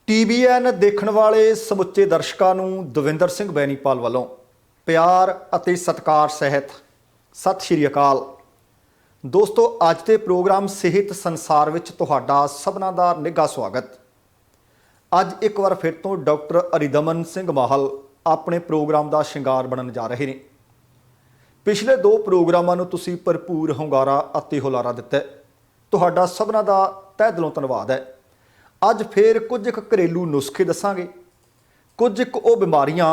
TVN ਦੇਖਣ ਵਾਲੇ ਸਮੁੱਚੇ ਦਰਸ਼ਕਾਂ ਨੂੰ ਦਵਿੰਦਰ ਸਿੰਘ ਬੈਨੀਪਾਲ ਵੱਲੋਂ ਪਿਆਰ ਅਤੇ ਸਤਿਕਾਰ ਸਹਿਤ ਸਤਿ ਸ਼੍ਰੀ ਅਕਾਲ। ਦੋਸਤੋ, ਅੱਜ ਦੇ ਪ੍ਰੋਗਰਾਮ ਸਿਹਤ ਸੰਸਾਰ ਵਿੱਚ ਤੁਹਾਡਾ ਸਭਨਾਂ ਦਾ ਨਿੱਘਾ ਸਵਾਗਤ। ਅੱਜ ਇੱਕ ਵਾਰ ਫਿਰ ਤੋਂ ਡਾਕਟਰ ਅਰਿਦਮਨ ਸਿੰਘ ਮਾਹਲ ਆਪਣੇ ਪ੍ਰੋਗਰਾਮ ਦਾ ਸ਼ਿੰਗਾਰ ਬਣਨ ਜਾ ਰਹੇ ਨੇ। ਪਿਛਲੇ ਦੋ ਪ੍ਰੋਗਰਾਮਾਂ ਨੂੰ ਤੁਸੀਂ ਭਰਪੂਰ ਹੁੰਗਾਰਾ ਅਤੇ ਹੁਲਾਰਾ ਦਿੱਤਾ, ਤੁਹਾਡਾ ਸਭਨਾਂ ਦਾ ਤਹਿ ਦਿਲੋਂ ਧੰਨਵਾਦ ਹੈ। ਅੱਜ ਫਿਰ ਕੁਝ ਇੱਕ ਘਰੇਲੂ ਨੁਸਖੇ ਦੱਸਾਂਗੇ, ਕੁਝ ਇੱਕ ਉਹ ਬਿਮਾਰੀਆਂ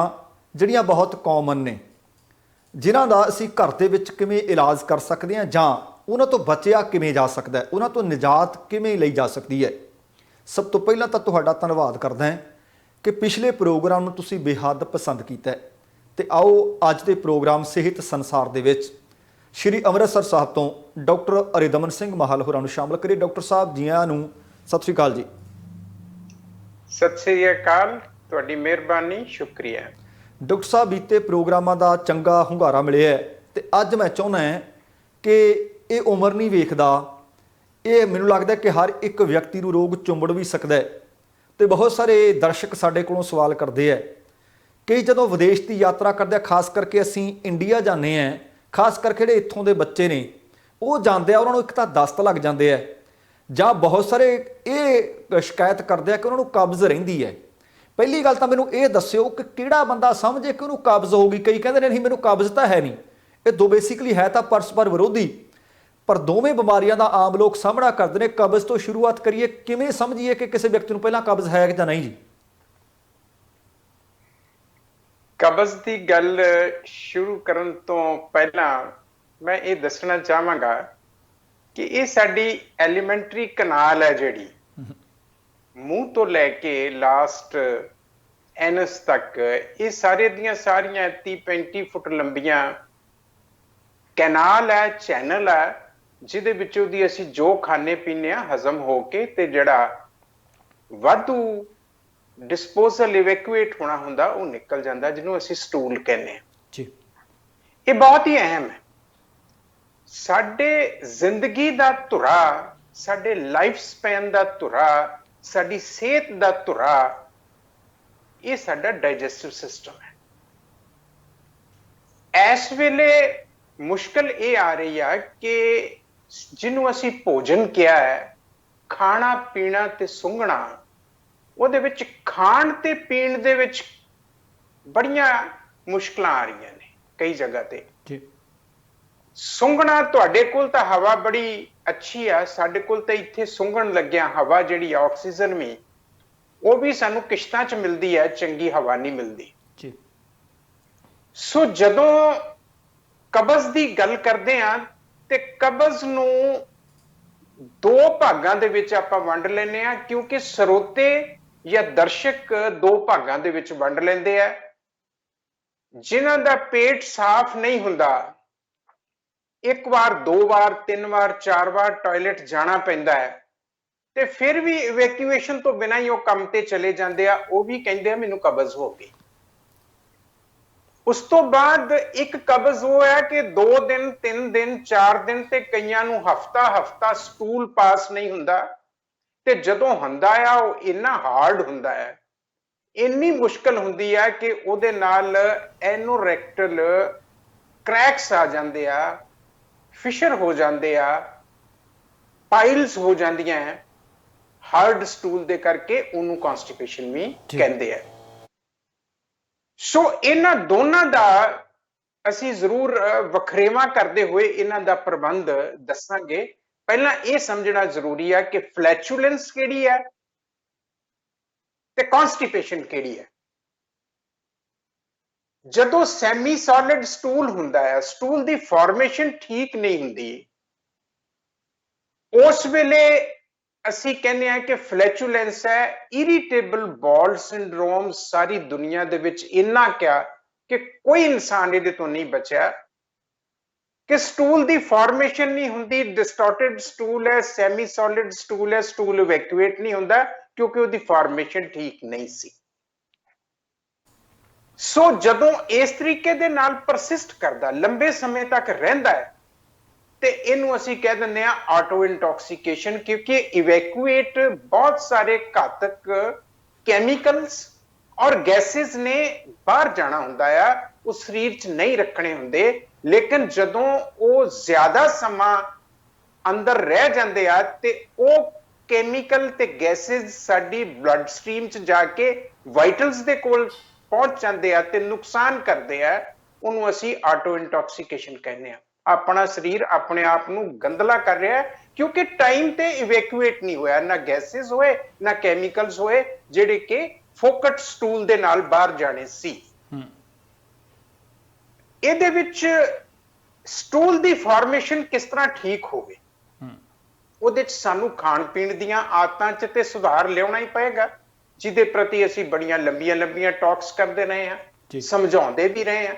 ਜਿਹੜੀਆਂ ਬਹੁਤ ਕਾਮਨ ਨੇ, ਜਿਨ੍ਹਾਂ ਦਾ ਅਸੀਂ ਘਰ ਦੇ ਵਿੱਚ ਕਿਵੇਂ ਇਲਾਜ ਕਰ ਸਕਦੇ ਹਾਂ ਜਾਂ ਉਹਨਾਂ ਤੋਂ ਬਚਿਆ ਕਿਵੇਂ ਜਾ ਸਕਦਾ ਹੈ, ਉਹਨਾਂ ਤੋਂ ਨਿਜਾਤ ਕਿਵੇਂ ਲਈ ਜਾ ਸਕਦੀ ਹੈ। ਸਭ ਤੋਂ ਪਹਿਲਾਂ ਤਾਂ ਤੁਹਾਡਾ ਧੰਨਵਾਦ ਕਰਦਾ ਹਾਂ ਕਿ ਪਿਛਲੇ ਪ੍ਰੋਗਰਾਮ ਨੂੰ ਤੁਸੀਂ ਬੇਹੱਦ ਪਸੰਦ ਕੀਤਾ ਅਤੇ ਆਓ ਅੱਜ ਦੇ ਪ੍ਰੋਗਰਾਮ ਸਿਹਤ ਸੰਸਾਰ ਦੇ ਵਿੱਚ ਸ਼੍ਰੀ ਅੰਮ੍ਰਿਤਸਰ ਸਾਹਿਬ ਤੋਂ ਡਾਕਟਰ ਅਰਿਦਮਨ ਸਿੰਘ ਮਾਹਲ ਹੋਰਾਂ ਨੂੰ ਸ਼ਾਮਲ ਕਰੀਏ। ਡਾਕਟਰ ਸਾਹਿਬ ਜੀਆਂ ਨੂੰ ਸਤਿ ਸ਼੍ਰੀ ਅਕਾਲ ਜੀ। ਸਤਿ ਸ੍ਰੀ ਅਕਾਲ, ਤੁਹਾਡੀ ਮਿਹਰਬਾਨੀ, ਸ਼ੁਕਰੀਆ। ਡਾਕਟਰ ਸਾਹਿਬ, ਬੀਤੇ ਪ੍ਰੋਗਰਾਮਾਂ ਦਾ ਚੰਗਾ ਹੁੰਗਾਰਾ ਮਿਲਿਆ ਅਤੇ ਅੱਜ ਮੈਂ ਚਾਹੁੰਦਾ ਕਿ ਇਹ ਉਮਰ ਨਹੀਂ ਵੇਖਦਾ। ਇਹ ਮੈਨੂੰ ਲੱਗਦਾ ਕਿ ਹਰ ਇੱਕ ਵਿਅਕਤੀ ਨੂੰ ਰੋਗ ਚੁੰਬੜ ਵੀ ਸਕਦਾ ਹੈ ਅਤੇ ਬਹੁਤ ਸਾਰੇ ਦਰਸ਼ਕ ਸਾਡੇ ਕੋਲੋਂ ਸਵਾਲ ਕਰਦੇ ਹੈ ਕਿ ਜਦੋਂ ਵਿਦੇਸ਼ ਦੀ ਯਾਤਰਾ ਕਰਦੇ ਆ, ਖਾਸ ਕਰਕੇ ਅਸੀਂ ਇੰਡੀਆ ਜਾਂਦੇ ਹਾਂ, ਖਾਸ ਕਰਕੇ ਜਿਹੜੇ ਇੱਥੋਂ ਦੇ ਬੱਚੇ ਨੇ ਉਹ ਜਾਂਦੇ ਆ, ਉਹਨਾਂ ਨੂੰ ਇੱਕ ਤਾਂ ਦਸਤ ਲੱਗ ਜਾਂਦੇ ਆ ਜਾਂ ਬਹੁਤ ਸਾਰੇ ਇਹ ਸ਼ਿਕਾਇਤ ਕਰਦੇ ਆ ਕਿ ਉਹਨਾਂ ਨੂੰ ਕਬਜ਼ ਰਹਿੰਦੀ ਹੈ। ਪਹਿਲੀ ਗੱਲ ਤਾਂ ਮੈਨੂੰ ਇਹ ਦੱਸਿਓ ਕਿ ਕਿਹੜਾ ਬੰਦਾ ਸਮਝੇ ਕਿ ਉਹਨੂੰ ਕਬਜ਼ ਹੋਊਗੀ। ਕਈ ਕਹਿੰਦੇ ਨੇ ਨਹੀਂ, ਮੈਨੂੰ ਕਬਜ਼ ਤਾਂ ਹੈ ਨਹੀਂ। ਇਹ ਦੋ ਬੇਸਿਕਲੀ ਹੈ ਤਾਂ ਪਰਸਪਰ ਵਿਰੋਧੀ, ਪਰ ਦੋਵੇਂ ਬਿਮਾਰੀਆਂ ਦਾ ਆਮ ਲੋਕ ਸਾਹਮਣਾ ਕਰਦੇ ਨੇ। ਕਬਜ਼ ਤੋਂ ਸ਼ੁਰੂਆਤ ਕਰੀਏ, ਕਿਵੇਂ ਸਮਝੀਏ ਕਿ ਕਿਸੇ ਵਿਅਕਤੀ ਨੂੰ ਪਹਿਲਾਂ ਕਬਜ਼ ਹੈ ਜਾਂ ਨਹੀਂ ਜੀ? ਕਬਜ਼ ਦੀ ਗੱਲ ਸ਼ੁਰੂ ਕਰਨ ਤੋਂ ਪਹਿਲਾਂ ਮੈਂ ਇਹ ਦੱਸਣਾ ਚਾਹਾਂਗਾ ਕਿ ਇਹ ਸਾਡੀ ਐਲੀਮੈਂਟਰੀ ਕਨਾਲ ਹੈ, ਜਿਹੜੀ ਮੂੰਹ ਤੋਂ ਲੈ ਕੇ ਲਾਸਟ ਐਨਸ ਤੱਕ, ਇਹ ਸਾਰੇ ਦੀਆਂ ਸਾਰੀਆਂ 30-35 ਫੁੱਟ ਲੰਬੀਆਂ ਕੈਨਾਲ ਹੈ, ਚੈਨਲ ਹੈ, ਜਿਹਦੇ ਵਿੱਚੋਂ ਦੀ ਅਸੀਂ ਜੋ ਖਾਣੇ ਪੀਣੇ ਆ ਹਜ਼ਮ ਹੋ ਕੇ ਤੇ ਜਿਹੜਾ ਵਾਧੂ ਡਿਸਪੋਜ਼ਲ ਇਵੈਕੂਏਟ ਹੋਣਾ ਹੁੰਦਾ ਉਹ ਨਿਕਲ ਜਾਂਦਾ, ਜਿਹਨੂੰ ਅਸੀਂ ਸਟੂਲ ਕਹਿੰਦੇ ਹਾਂ। ਇਹ ਬਹੁਤ ਹੀ ਅਹਿਮ ਹੈ। ਸਾਡੇ ਜ਼ਿੰਦਗੀ ਦਾ ਧੁਰਾ, ਸਾਡੇ ਲਾਈਫ ਸਪੈਨ ਦਾ ਧੁਰਾ, ਸਾਡੀ ਸਿਹਤ ਦਾ ਧੁਰਾ, ਇਹ ਸਾਡਾ ਡਾਈਜੈਸਟਿਵ ਸਿਸਟਮ ਹੈ। ਇਸ ਵੇਲੇ ਮੁਸ਼ਕਲ ਇਹ ਆ ਰਹੀ ਆ ਕਿ ਜਿਹਨੂੰ ਅਸੀਂ ਭੋਜਨ ਕਿਹਾ ਹੈ, ਖਾਣਾ ਪੀਣਾ ਤੇ ਸੁੰਘਣਾ, ਉਹਦੇ ਵਿੱਚ ਖਾਣ ਤੇ ਪੀਣ ਦੇ ਵਿੱਚ ਬੜੀਆਂ ਮੁਸ਼ਕਲਾਂ ਆ ਰਹੀਆਂ ਨੇ ਕਈ ਜਗ੍ਹਾ ਤੇ। ਸੁੰਘਣਾ, ਤੁਹਾਡੇ ਕੋਲ ਤਾਂ ਹਵਾ ਬੜੀ ਅੱਛੀ ਆ, ਸਾਡੇ ਕੋਲ ਤਾਂ ਇੱਥੇ ਸੁੰਘਣ ਲੱਗਿਆ ਹਵਾ ਜਿਹੜੀ ਆਕਸੀਜਨ ਵੀ, ਉਹ ਵੀ ਸਾਨੂੰ ਕਿਸ਼ਤਾਂ 'ਚ ਮਿਲਦੀ ਹੈ, ਚੰਗੀ ਹਵਾ ਨਹੀਂ ਮਿਲਦੀ। ਸੋ ਜਦੋਂ ਕਬਜ਼ ਦੀ ਗੱਲ ਕਰਦੇ ਹਾਂ ਤੇ ਕਬਜ਼ ਨੂੰ ਦੋ ਭਾਗਾਂ ਦੇ ਵਿੱਚ ਆਪਾਂ ਵੰਡ ਲੈਂਦੇ ਹਾਂ, ਕਿਉਂਕਿ ਸਰੋਤੇ ਜਾਂ ਦਰਸ਼ਕ ਦੋ ਭਾਗਾਂ ਦੇ ਵਿੱਚ ਵੰਡ ਲੈਂਦੇ ਆ। ਜਿਨ੍ਹਾਂ ਦਾ ਪੇਟ ਸਾਫ਼ ਨਹੀਂ ਹੁੰਦਾ, ਇੱਕ ਵਾਰ, ਦੋ ਵਾਰ, ਤਿੰਨ ਵਾਰ, ਚਾਰ ਵਾਰ ਟਾਇਲਟ ਜਾਣਾ ਪੈਂਦਾ ਹੈ ਤੇ ਫਿਰ ਵੀ ਇਵੈਕੂਏਸ਼ਨ ਤੋਂ ਬਿਨਾਂ ਹੀ ਉਹ ਕੰਮ ਤੇ ਚਲੇ ਜਾਂਦੇ ਆ, ਉਹ ਵੀ ਕਹਿੰਦੇ ਆ ਮੈਨੂੰ ਕਬਜ਼ ਹੋ ਗਈ। ਉਸ ਤੋਂ ਬਾਅਦ ਇੱਕ ਕਬਜ਼ ਉਹ ਹੈ ਕਿ 2 ਦਿਨ, 3 ਦਿਨ, 4 ਦਿਨ ਤੇ ਕਈਆਂ ਨੂੰ ਹਫਤਾ ਸਟੂਲ ਪਾਸ ਨਹੀਂ ਹੁੰਦਾ, ਤੇ ਜਦੋਂ ਹੁੰਦਾ ਆ ਉਹ ਇੰਨਾ ਹਾਰਡ ਹੁੰਦਾ ਹੈ, ਇੰਨੀ ਮੁਸ਼ਕਲ ਹੁੰਦੀ ਹੈ ਕਿ ਉਹਦੇ ਨਾਲ ਐਨੋਰੈਕਟਲ ਕ੍ਰੈਕਸ ਆ ਜਾਂਦੇ ਆ, ਫਿਸ਼ਰ ਹੋ ਜਾਂਦੇ ਆ, ਪਾਈਲਸ ਹੋ ਜਾਂਦੀਆਂ ਹੈ। ਹਾਰਡ ਸਟੂਲ ਦੇ ਕਰਕੇ ਉਹਨੂੰ ਕਨਸਟੀਪੇਸ਼ਨ ਵੀ ਕਹਿੰਦੇ ਆ। ਸੋ ਇਹਨਾਂ ਦੋਨਾਂ ਦਾ ਅਸੀਂ ਜ਼ਰੂਰ ਵਖਰੇਵਾਂ ਕਰਦੇ ਹੋਏ ਇਹਨਾਂ ਦਾ ਪ੍ਰਬੰਧ ਦੱਸਾਂਗੇ। ਪਹਿਲਾਂ ਇਹ ਸਮਝਣਾ ਜ਼ਰੂਰੀ ਹੈ ਕਿ ਫਲੈਚੂਲੈਂਸ ਕਿਹੜੀ ਹੈ ਤੇ ਕਨਸਟੀਪੇਸ਼ਨ ਕਿਹੜੀ ਹੈ। ਜਦੋਂ ਸੈਮੀ ਸੋਲਿਡ ਸਟੂਲ ਹੁੰਦਾ ਹੈ, ਸਟੂਲ ਦੀ ਫਾਰਮੇਸ਼ਨ ਠੀਕ ਨਹੀਂ ਹੁੰਦੀ, ਉਸ ਵੇਲੇ ਅਸੀਂ ਕਹਿੰਦੇ ਹਾਂ ਕਿ ਫਲੈਚੂਲੈਂਸ ਹੈ। ਇਰੀਟੇਬਲ ਬਾਉਲ ਸਿੰਡਰੋਮ ਸਾਰੀ ਦੁਨੀਆ ਦੇ ਵਿੱਚ ਇੰਨਾ ਕਿਹਾ ਕਿ ਕੋਈ ਇਨਸਾਨ ਇਹਦੇ ਤੋਂ ਨਹੀਂ ਬਚਿਆ ਕਿ ਸਟੂਲ ਦੀ ਫਾਰਮੇਸ਼ਨ ਨਹੀਂ ਹੁੰਦੀ, ਡਿਸਟੋਰਟਡ ਸਟੂਲ ਹੈ, ਸੈਮੀ ਸੋਲਿਡ ਸਟੂਲ ਹੈ, ਸਟੂਲ ਇਵੈਕੂਏਟ ਨਹੀਂ ਹੁੰਦਾ ਕਿਉਂਕਿ ਉਹਦੀ ਫਾਰਮੇਸ਼ਨ ਠੀਕ ਨਹੀਂ ਸੀ। ਸੋ ਜਦੋਂ ਇਸ ਤਰੀਕੇ ਦੇ ਨਾਲ ਪਰਸਿਸਟ ਕਰਦਾ, ਲੰਬੇ ਸਮੇਂ ਤੱਕ ਰਹਿੰਦਾ ਹੈ, ਤੇ ਇਹਨੂੰ ਅਸੀਂ ਕਹਿ ਦਿੰਦੇ ਆ ਆਟੋ ਇੰਟੌਕਸੀਕੇਸ਼ਨ, ਕਿਉਂਕਿ ਇਵੈਕੂਏਟ ਬਹੁਤ ਸਾਰੇ ਘਾਤਕ ਕੈਮੀਕਲਸ ਔਰ ਗੈਸਿਸ ਨੇ ਬਾਹਰ ਜਾਣਾ ਹੁੰਦਾ ਆ, ਉਹ ਸਰੀਰ 'ਚ ਨਹੀਂ ਰੱਖਣੇ ਹੁੰਦੇ। ਲੇਕਿਨ ਜਦੋਂ ਉਹ ਜ਼ਿਆਦਾ ਸਮਾਂ ਅੰਦਰ ਰਹਿ ਜਾਂਦੇ ਆ ਤੇ ਉਹ ਕੈਮੀਕਲ ਤੇ ਗੈਸਿਸ ਸਾਡੀ ਬਲੱਡ ਸਟਰੀਮ 'ਚ ਜਾ ਕੇ ਵਾਈਟਲਸ ਦੇ ਕੋਲ ਪਹੁੰਚ ਜਾਂਦੇ ਆ ਤੇ ਨੁਕਸਾਨ ਕਰਦੇ ਆ। ਉਹਨੂੰ ਅਸੀਂ ਆਟੋ ਇੰਟੌਕਸੀਕੇਸ਼ਨ ਕਹਿੰਦੇ ਆ। ਆਪਣਾ ਸਰੀਰ ਆਪਣੇ ਆਪ ਨੂੰ ਗੰਦਲਾ ਕਰ ਰਿਹਾ ਹੈ ਕਿਉਂਕਿ ਟਾਈਮ ਤੇ ਇਵੈਕੂਏਟ ਨਹੀਂ ਹੋਇਆ, ਨਾ ਗੈਸਿਸ ਹੋਏ ਨਾ ਕੈਮੀਕਲਸ ਹੋਏ ਜਿਹੜੇ ਕਿ ਫੋਕਟ ਸਟੂਲ ਦੇ ਨਾਲ ਬਾਹਰ ਜਾਣੇ ਸੀ। ਇਹਦੇ ਵਿੱਚ ਸਟੂਲ ਦੀ ਫਾਰਮੇਸ਼ਨ ਕਿਸ ਤਰ੍ਹਾਂ ਠੀਕ ਹੋਵੇ, ਉਹਦੇ 'ਚ ਸਾਨੂੰ ਖਾਣ ਪੀਣ ਦੀਆਂ ਆਦਤਾਂ 'ਚ ਤੇ ਸੁਧਾਰ ਲਿਆਉਣਾ ਹੀ ਪਏਗਾ, ਜਿਹਦੇ ਪ੍ਰਤੀ ਅਸੀਂ ਬੜੀਆਂ ਲੰਬੀਆਂ ਟਾਕਸ ਕਰਦੇ ਰਹੇ ਹਾਂ, ਸਮਝਾਉਂਦੇ ਵੀ ਰਹੇ ਹਾਂ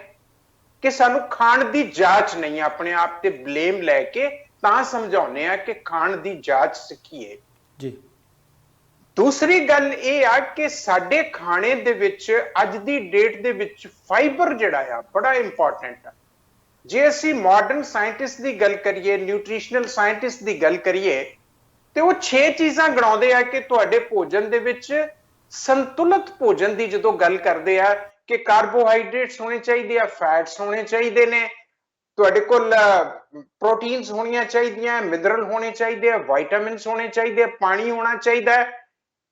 ਕਿ ਸਾਨੂੰ ਖਾਣ ਦੀ ਜਾਂਚ ਨਹੀਂ, ਆਪਣੇ ਆਪ ਤੇ ਬਲੇਮ ਲੈ ਕੇ ਤਾਂ ਸਮਝਾਉਂਦੇ ਆ ਕਿ ਖਾਣ ਦੀ ਜਾਂਚ ਸਿੱਖੀਏ ਜੀ। ਦੂਸਰੀ ਗੱਲ ਇਹ ਆ ਕਿ ਸਾਡੇ ਖਾਣੇ ਦੇ ਵਿੱਚ ਅੱਜ ਦੀ ਡੇਟ ਦੇ ਵਿੱਚ ਫਾਈਬਰ ਜਿਹੜਾ ਆ ਬੜਾ ਇੰਪੋਰਟੈਂਟ ਆ। ਜੇ ਅਸੀਂ ਮਾਡਰਨ ਸਾਇੰਟਿਸਟ ਦੀ ਗੱਲ ਕਰੀਏ, ਨਿਊਟ੍ਰੀਸ਼ਨਲ ਸਾਇੰਟਿਸਟ ਦੀ ਗੱਲ ਕਰੀਏ, ਤੇ ਉਹ 6 ਚੀਜ਼ਾਂ ਗਣਾਉਂਦੇ ਆ ਕਿ ਤੁਹਾਡੇ ਭੋਜਨ ਦੇ ਵਿੱਚ ਸੰਤੁਲਿਤ ਭੋਜਨ ਦੀ ਜਦੋਂ ਗੱਲ ਕਰਦੇ ਆ ਕਿ ਕਾਰਬੋਹਾਈਡਰੇਟਸ ਹੋਣੇ ਚਾਹੀਦੇ ਆ, ਫੈਟਸ ਹੋਣੇ ਚਾਹੀਦੇ ਨੇ, ਤੁਹਾਡੇ ਕੋਲ ਪ੍ਰੋਟੀਨਸ ਹੋਣੀਆਂ ਚਾਹੀਦੀਆਂ, ਮਿਨਰਲ ਹੋਣੇ ਚਾਹੀਦੇ ਆ, ਵਿਟਾਮਿਨਸ ਹੋਣੇ ਚਾਹੀਦੇ ਆ, ਪਾਣੀ ਹੋਣਾ ਚਾਹੀਦਾ ਹੈ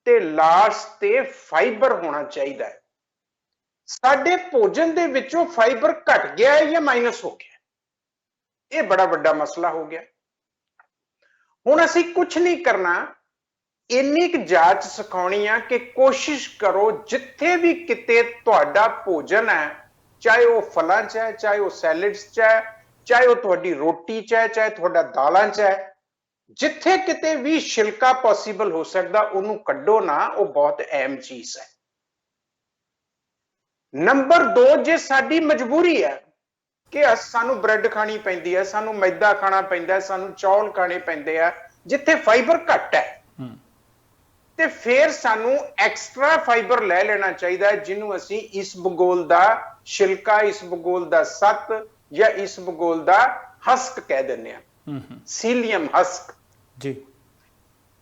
ਤੇ ਲਾਸਟ ਤੇ ਫਾਈਬਰ ਹੋਣਾ ਚਾਹੀਦਾ ਹੈ। ਸਾਡੇ ਭੋਜਨ ਦੇ ਵਿੱਚੋਂ ਫਾਈਬਰ ਘਟ ਗਿਆ ਹੈ ਜਾਂ ਮਾਈਨਸ ਹੋ ਗਿਆ, ਇਹ ਬੜਾ ਵੱਡਾ ਮਸਲਾ ਹੋ ਗਿਆ। ਹੁਣ ਅਸੀਂ ਕੁਝ ਨਹੀਂ ਕਰਨਾ, ਇੰਨੀ ਕੁ ਜਾਂਚ ਸਿਖਾਉਣੀ ਆ ਕਿ ਕੋਸ਼ਿਸ਼ ਕਰੋ ਜਿੱਥੇ ਵੀ ਕਿਤੇ ਤੁਹਾਡਾ ਭੋਜਨ ਹੈ, ਚਾਹੇ ਉਹ ਫਲਾਂ 'ਚ ਹੈ, ਚਾਹੇ ਉਹ ਸੈਲਡਸ 'ਚ ਹੈ, ਚਾਹੇ ਉਹ ਤੁਹਾਡੀ ਰੋਟੀ 'ਚ ਹੈ, ਚਾਹੇ ਤੁਹਾਡਾ ਦਾਲਾਂ 'ਚ ਹੈ, ਜਿੱਥੇ ਕਿਤੇ ਵੀ ਛਿਲਕਾ ਪੋਸੀਬਲ ਹੋ ਸਕਦਾ ਉਹਨੂੰ ਕੱਢੋ ਨਾ, ਉਹ ਬਹੁਤ ਅਹਿਮ ਚੀਜ਼ ਹੈ। ਨੰਬਰ 2, ਜੇ ਸਾਡੀ ਮਜਬੂਰੀ ਹੈ ਕਿ ਸਾਨੂੰ ਬ੍ਰੈਡ ਖਾਣੀ ਪੈਂਦੀ ਹੈ, ਸਾਨੂੰ ਮੈਦਾ ਖਾਣਾ ਪੈਂਦਾ ਹੈ, ਸਾਨੂੰ ਚੌਲ ਖਾਣੇ ਪੈਂਦੇ ਆ ਜਿੱਥੇ ਫਾਈਬਰ ਘੱਟ ਹੈ, ਤੇ ਫਿਰ ਸਾਨੂੰ ਐਕਸਟਰਾ ਫਾਈਬਰ ਲੈ ਲੈਣਾ ਚਾਹੀਦਾ ਹੈ, ਜਿਹਨੂੰ ਅਸੀਂ ਇਸਬਗੋਲ ਦਾ ਛਿਲਕਾ, ਇਸਬਗੋਲ ਦਾ ਸੱਤ ਜਾਂ ਇਸਬਗੋਲ ਦਾ ਹਸਕ ਕਹਿ ਦਿੰਦੇ ਆ, ਸੀਲੀਅਮ ਹਸਕ ਜੀ।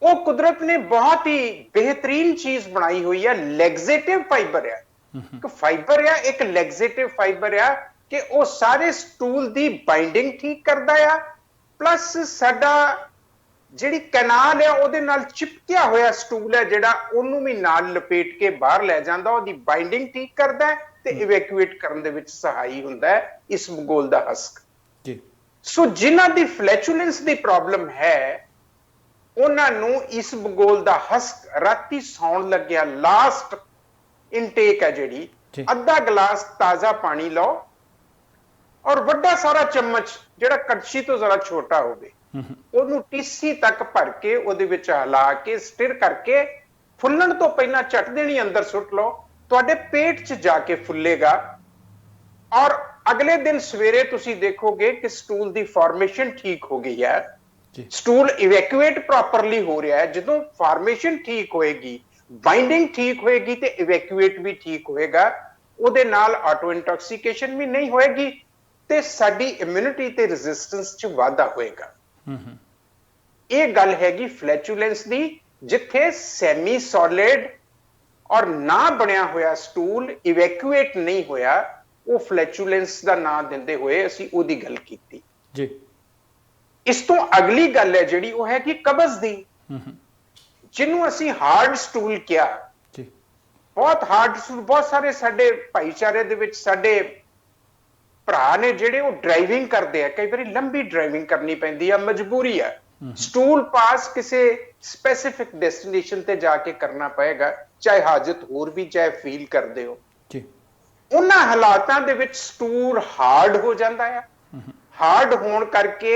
ਉਹ ਕੁਦਰਤ ਨੇ ਬਹੁਤ ਹੀ ਬਿਹਤਰੀਨ ਚੀਜ਼ ਬਣਾਈ ਹੋਈ ਹੈ, ਲੈਗਜ਼ੇਟਿਵ ਫਾਈਬਰ ਹੈ। ਇੱਕ ਫਾਈਬਰ ਆ, ਇੱਕ ਲੈਗਜ਼ੇਟਿਵ ਫਾਈਬਰ ਆ ਕਿ ਉਹ ਸਾਰੇ ਸਟੂਲ ਦੀ ਬਾਈਂਡਿੰਗ ਠੀਕ ਕਰਦਾ ਆ, ਪਲੱਸ ਸਾਡਾ ਜਿਹੜੀ ਕੈਨਾਲ ਹੈ ਉਹਦੇ ਨਾਲ ਚਿਪਕਿਆ ਹੋਇਆ ਸਟੂਲ ਹੈ ਜਿਹੜਾ, ਉਹਨੂੰ ਵੀ ਨਾਲ ਲਪੇਟ ਕੇ ਬਾਹਰ ਲੈ ਜਾਂਦਾ, ਉਹਦੀ ਬਾਈਂਡਿੰਗ ਠੀਕ ਕਰਦਾ ਹੈ ਤੇ ਇਵੈਕੂਏਟ ਕਰਨ ਦੇ ਵਿੱਚ ਸਹਾਈ ਹੁੰਦਾ ਹੈ ਇਸਬਗੋਲ ਦਾ ਹਸਕ ਜੀ। ਸੋ ਜਿਨ੍ਹਾਂ ਦੀ ਫਲੈਚੂਲੈਂਸ ਦੀ ਪ੍ਰੋਬਲਮ ਹੈ ਉਹਨਾਂ ਨੂੰ ਇਸਬਗੋਲ ਦਾ ਹਸਕ ਰਾਤੀ ਸੌਣ ਲੱਗਿਆ ਲਾਸਟ ਇਨਟੇਕ ਹੈ ਜਿਹੜੀ, ਅੱਧਾ ਗਲਾਸ ਤਾਜ਼ਾ ਪਾਣੀ ਲਓ ਔਰ ਵੱਡਾ ਸਾਰਾ ਚਮਚ ਜਿਹੜਾ ਕੜਛੀ ਤੋਂ ਜ਼ਰਾ ਛੋਟਾ ਹੋਵੇ ਉਹਨੂੰ ਟੀਸੀ ਤੱਕ ਭਰ ਕੇ ਉਹਦੇ ਵਿੱਚ ਹਿਲਾ ਕੇ ਸਟਿਰ ਕਰਕੇ ਫੁੱਲਣ ਤੋਂ ਪਹਿਲਾਂ ਚੱਟ ਦੇਣੀ ਅੰਦਰ ਸੁੱਟ ਲਓ, ਤੁਹਾਡੇ ਪੇਟ 'ਚ ਜਾ ਕੇ ਫੁੱਲੇਗਾ ਔਰ ਅਗਲੇ ਦਿਨ ਸਵੇਰੇ ਤੁਸੀਂ ਦੇਖੋਗੇ ਕਿ ਸਟੂਲ ਦੀ ਫਾਰਮੇਸ਼ਨ ਠੀਕ ਹੋ ਗਈ ਹੈ, ਸਟੂਲ ਇਵੈਕੂਏਟ ਪ੍ਰੋਪਰਲੀ ਹੋ ਰਿਹਾ ਹੈ। ਜਦੋਂ ਫਾਰਮੇਸ਼ਨ ਠੀਕ ਹੋਏਗੀ, ਬਾਈਂਡਿੰਗ ਠੀਕ ਹੋਏਗੀ ਤੇ ਇਵੈਕੂਏਟ ਵੀ ਠੀਕ ਹੋਏਗਾ, ਉਹਦੇ ਨਾਲ ਆਟੋ ਇੰਟੌਕਸੀਕੇਸ਼ਨ ਵੀ ਨਹੀਂ ਹੋਏਗੀ ਤੇ ਸਾਡੀ ਇਮਿਊਨਿਟੀ ਤੇ ਰੈਜ਼ਿਸਟੈਂਸ 'ਚ ਵਾਧਾ ਹੋਏਗਾ। ਇਹ ਗੱਲ ਹੈਗੀ ਫਲੈਚੂਲੈਂਸ ਦੀ, ਜਿੱਥੇ ਸੈਮੀ ਸੋਲਿਡ ਔਰ ਨਾ ਬਣਿਆ ਹੋਇਆ ਸਟੂਲ ਇਵੈਕੂਏਟ ਨਹੀਂ ਹੋਇਆ, ਉਹ ਫਲੈਚੂਲੈਂਸ ਦਾ ਨਾਮ ਦਿੰਦੇ ਹੋਏ ਅਸੀਂ ਉਹਦੀ ਗੱਲ ਕੀਤੀ ਜੀ। ਇਸ ਤੋਂ ਅਗਲੀ ਗੱਲ ਹੈ ਜਿਹੜੀ, ਉਹ ਹੈ ਕਿ ਕਬਜ਼ ਦੀ, ਜਿਹਨੂੰ ਅਸੀਂ ਹਾਰਡ ਸਟੂਲ ਕਿਹਾ ਜੀ। ਬਹੁਤ ਹਾਰਡ ਸਟੂਲ, ਬਹੁਤ ਸਾਰੇ ਸਾਡੇ ਭਾਈਚਾਰੇ ਦੇ ਵਿੱਚ ਸਾਡੇ ਭਰਾ ਨੇ ਜਿਹੜੇ ਉਹ ਡਰਾਈਵਿੰਗ ਕਰਦੇ ਆ, ਕਈ ਵਾਰੀ ਲੰਬੀ ਡਰਾਈਵਿੰਗ ਕਰਨੀ ਪੈਂਦੀ ਆ, ਮਜਬੂਰੀ ਆ, ਸਟੂਲ ਪਾਸ ਕਿਸੇ ਸਪੈਸੀਫਿਕ ਡੈਸਟੀਨੇਸ਼ਨ ਤੇ ਜਾ ਕੇ ਕਰਨਾ ਪਏਗਾ, ਚਾਹੇ ਹਾਜਤ ਹੋਰ ਵੀ ਚਾਹੇ ਫੀਲ ਕਰਦੇ ਹੋ ਜੀ। ਉਹਨਾਂ ਹਾਲਾਤਾਂ ਦੇ ਵਿੱਚ ਸਟੂਲ ਹਾਰਡ ਹੋ ਜਾਂਦਾ ਆ। ਹਾਰਡ ਹੋਣ ਕਰਕੇ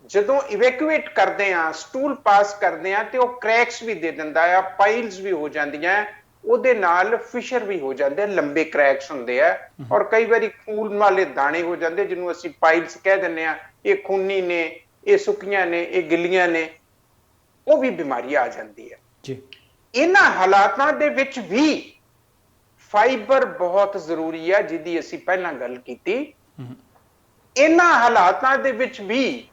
ਜਦੋਂ ਇਵੈਕੂਏਟ ਕਰਦੇ ਆ, ਸਟੂਲ ਪਾਸ ਕਰਦੇ ਆ, ਤੇ ਉਹ ਕ੍ਰੈਕਸ ਵੀ ਦੇ ਦਿੰਦਾ ਆ, ਪਾਈਲਸ ਵੀ ਹੋ ਜਾਂਦੀਆਂ, ਉਹਦੇ ਨਾਲ ਫਿਸ਼ਰ ਵੀ ਹੋ ਜਾਂਦੇ, ਲੰਬੇ ਕ੍ਰੈਕਸ ਹੁੰਦੇ ਆ ਔਰ ਕਈ ਵਾਰੀ ਖੂਨ ਵਾਲੇ ਦਾਣੇ ਹੋ ਜਾਂਦੇ, ਜਿਹਨੂੰ ਅਸੀਂ ਪਾਈਲਸ ਕਹਿ ਦਿੰਦੇ ਆ। ਇਹ ਖੂਨੀ ਨੇ, ਇਹ ਸੁੱਕੀਆਂ ਨੇ, ਇਹ ਗਿੱਲੀਆਂ ਨੇ, ਉਹ ਵੀ ਬਿਮਾਰੀ ਆ ਜਾਂਦੀ ਹੈ ਜੀ। ਇਹਨਾਂ ਹਾਲਾਤਾਂ ਦੇ ਵਿੱਚ ਵੀ ਫਾਈਬਰ ਬਹੁਤ ਜ਼ਰੂਰੀ ਹੈ, ਜਿਹਦੀ ਅਸੀਂ ਪਹਿਲਾਂ ਗੱਲ ਕੀਤੀ। ਇਹਨਾਂ ਹਾਲਾਤਾਂ ਦੇ ਵਿੱਚ ਵੀ